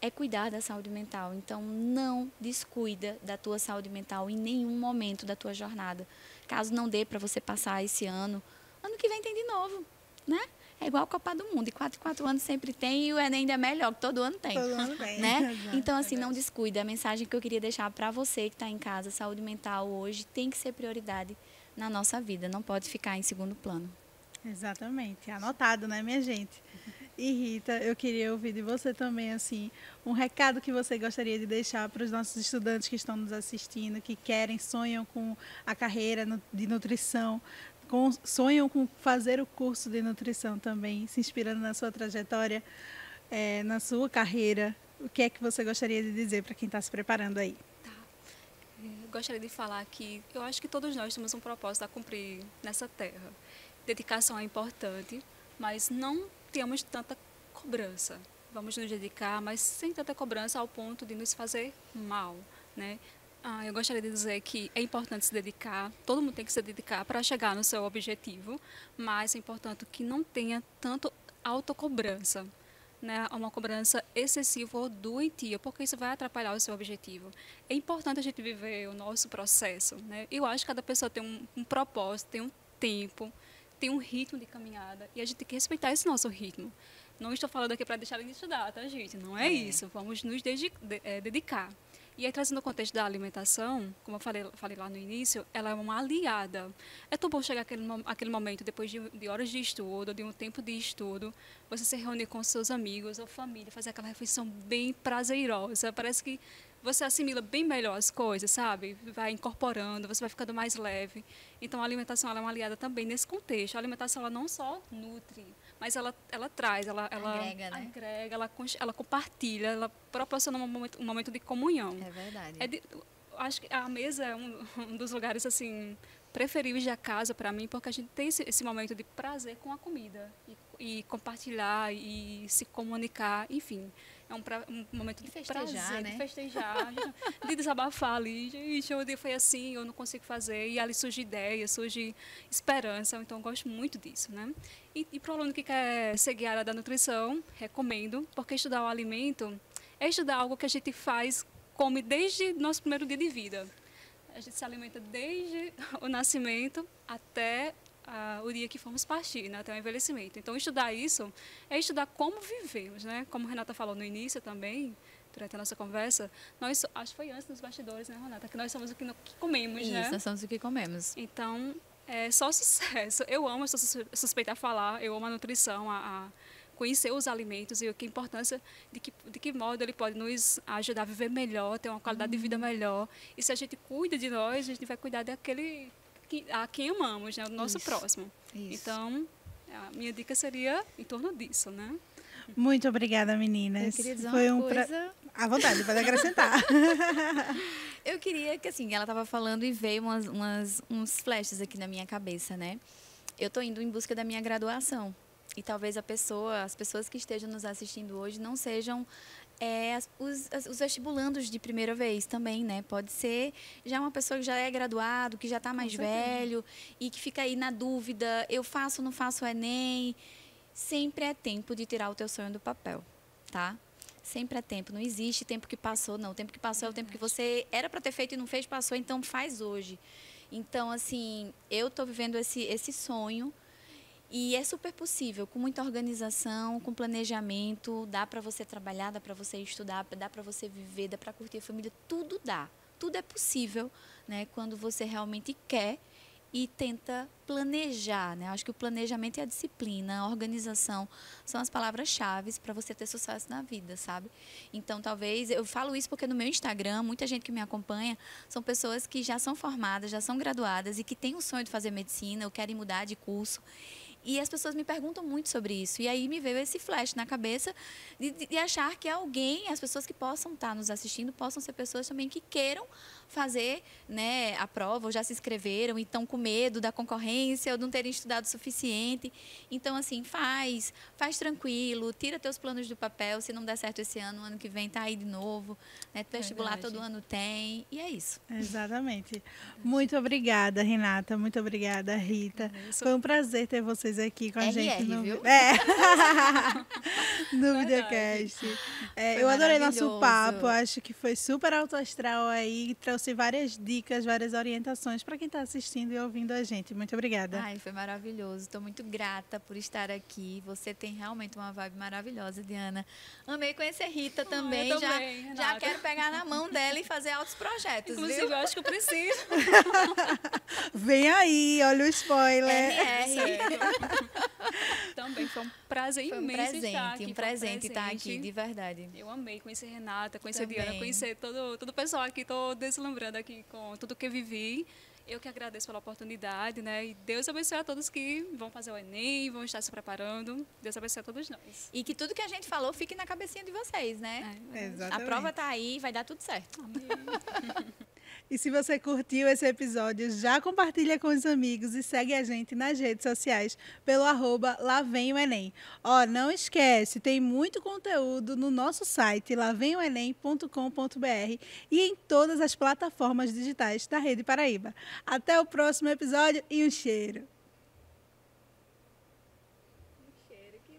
é cuidar da saúde mental. Então, não descuida da tua saúde mental em nenhum momento da tua jornada. Caso não dê para você passar esse ano, ano que vem tem de novo, né? É igual a Copa do Mundo, de 4 em 4 anos sempre tem, e o Enem ainda é melhor, que todo ano tem. Todo ano tem. Né? Então, assim, não descuida. A mensagem que eu queria deixar para você que está em casa, saúde mental hoje tem que ser prioridade na nossa vida, não pode ficar em segundo plano. Exatamente, anotado, né, minha gente? E Rita, eu queria ouvir de você também, assim, um recado que você gostaria de deixar para os nossos estudantes que estão nos assistindo, que querem, sonham com a carreira de nutrição, sonham com fazer o curso de nutrição também, se inspirando na sua trajetória, na sua carreira. O que é que você gostaria de dizer para quem está se preparando aí? Eu gostaria de falar que eu acho que todos nós temos um propósito a cumprir nessa terra. Dedicação é importante, mas não temos tanta cobrança. Vamos nos dedicar, mas sem tanta cobrança ao ponto de nos fazer mal, né? Eu gostaria de dizer que é importante se dedicar, todo mundo tem que se dedicar para chegar no seu objetivo, mas é importante que não tenha tanto autocobrança, né? Uma cobrança excessiva ou doentia, porque isso vai atrapalhar o seu objetivo. É importante a gente viver o nosso processo, né? Eu acho que cada pessoa tem um propósito, tem um tempo, tem um ritmo de caminhada e a gente tem que respeitar esse nosso ritmo. Não estou falando aqui para deixar de estudar, tá, gente? Não é isso. Vamos nos dedicar. E aí, trazendo o contexto da alimentação, como eu falei lá no início, ela é uma aliada. É tão bom chegar aquele momento, depois de horas de estudo, de um tempo de estudo, você se reunir com seus amigos ou família, fazer aquela refeição bem prazerosa. Parece que você assimila bem melhor as coisas, sabe? Vai incorporando, você vai ficando mais leve. Então, a alimentação ela é uma aliada também nesse contexto. A alimentação ela não só nutre, mas ela traz, ela agrega, né? Agrega, ela compartilha, ela proporciona um momento de comunhão. É verdade. Acho que a mesa é um dos lugares assim preferíveis da casa para mim, porque a gente tem esse momento de prazer com a comida e compartilhar e se comunicar, enfim. É um momento de festejar, prazer, né? de festejar, de desabafar ali. Gente, o dia foi assim, eu não consigo fazer. E ali surge ideia, surge esperança. Então, eu gosto muito disso, né? E para o aluno que quer seguir a área da nutrição, recomendo, porque estudar o alimento é estudar algo que a gente come desde nosso primeiro dia de vida. A gente se alimenta desde o nascimento até o dia que formos partir, né, até o envelhecimento. Então, estudar isso é estudar como vivemos, né? Como a Renata falou no início também, durante a nossa conversa, acho que foi antes dos bastidores, né, Renata? Que nós somos o que comemos, isso, né? Isso, nós somos o que comemos. Então, é só sucesso. Eu sou suspeita a falar, eu amo a nutrição, a conhecer os alimentos e a importância de que modo ele pode nos ajudar a viver melhor, ter uma qualidade de vida melhor. E se a gente cuida de nós, a gente vai cuidar daquele a quem amamos, né? O nosso próximo. Isso. Então, a minha dica seria em torno disso, né? Muito obrigada, meninas. Eu queria dizer Foi uma coisa... À vontade, pode acrescentar. Eu queria que, assim, ela estava falando e veio uns flashes aqui na minha cabeça, né? Eu estou indo em busca da minha graduação. E talvez as pessoas que estejam nos assistindo hoje não sejam os vestibulandos de primeira vez também, né? Pode ser já uma pessoa que já é graduado, que já está mais velho e que fica aí na dúvida, eu faço ou não faço o Enem? Sempre é tempo de tirar o teu sonho do papel, tá? Sempre é tempo, não existe tempo que passou, não. O tempo que passou é o tempo que você era para ter feito e não fez, passou, então faz hoje. Então, assim, eu estou vivendo esse sonho. E é super possível, com muita organização, com planejamento, dá para você trabalhar, dá para você estudar, dá para você viver, dá para curtir a família, tudo dá. Tudo é possível, né, quando você realmente quer e tenta planejar, né? Acho que o planejamento e a disciplina, a organização são as palavras-chave para você ter sucesso na vida, sabe? Então, talvez, eu falo isso porque no meu Instagram, muita gente que me acompanha são pessoas que já são formadas, já são graduadas e que têm o sonho de fazer medicina ou querem mudar de curso. E as pessoas me perguntam muito sobre isso. E aí me veio esse flash na cabeça de achar que alguém, as pessoas que possam estar nos assistindo, possam ser pessoas também que queiram fazer, né, a prova, ou já se inscreveram e estão com medo da concorrência ou não terem estudado o suficiente. Então, assim, faz tranquilo, tira teus planos do papel. Se não der certo esse ano, o ano que vem tá aí de novo. Né? Vestibular todo ano tem. E é isso. Exatamente. Muito obrigada, Renata. Muito obrigada, Rita. Foi um prazer ter vocês aqui com a gente. Viu? No videocast. Eu adorei nosso papo. Acho que foi super alto astral aí. Trouxe várias dicas, várias orientações para quem está assistindo e ouvindo a gente. Muito obrigada. Ai, foi maravilhoso. Estou muito grata por estar aqui. Você tem realmente uma vibe maravilhosa, Diana. Amei conhecer Rita também. Eu também, já quero pegar na mão dela e fazer altos projetos. Inclusive, viu? eu acho que eu preciso. Vem aí, olha o spoiler. Também foi um prazer imenso estar aqui. Um presente estar aqui, de verdade. Eu amei conhecer Renata, conhecer Diana, conhecer todo o pessoal aqui. Estou deslumbrando aqui com tudo que eu vivi. Eu que agradeço pela oportunidade, né? E Deus abençoe a todos que vão fazer o Enem, vão estar se preparando. Deus abençoe a todos nós. E que tudo que a gente falou fique na cabecinha de vocês, né? Exatamente. A prova está aí, vai dar tudo certo. Amém. E se você curtiu esse episódio, já compartilha com os amigos e segue a gente nas redes sociais pelo @lavemOenem. Não esquece, tem muito conteúdo no nosso site lavemOenem.com.br e em todas as plataformas digitais da Rede Paraíba. Até o próximo episódio e um cheiro!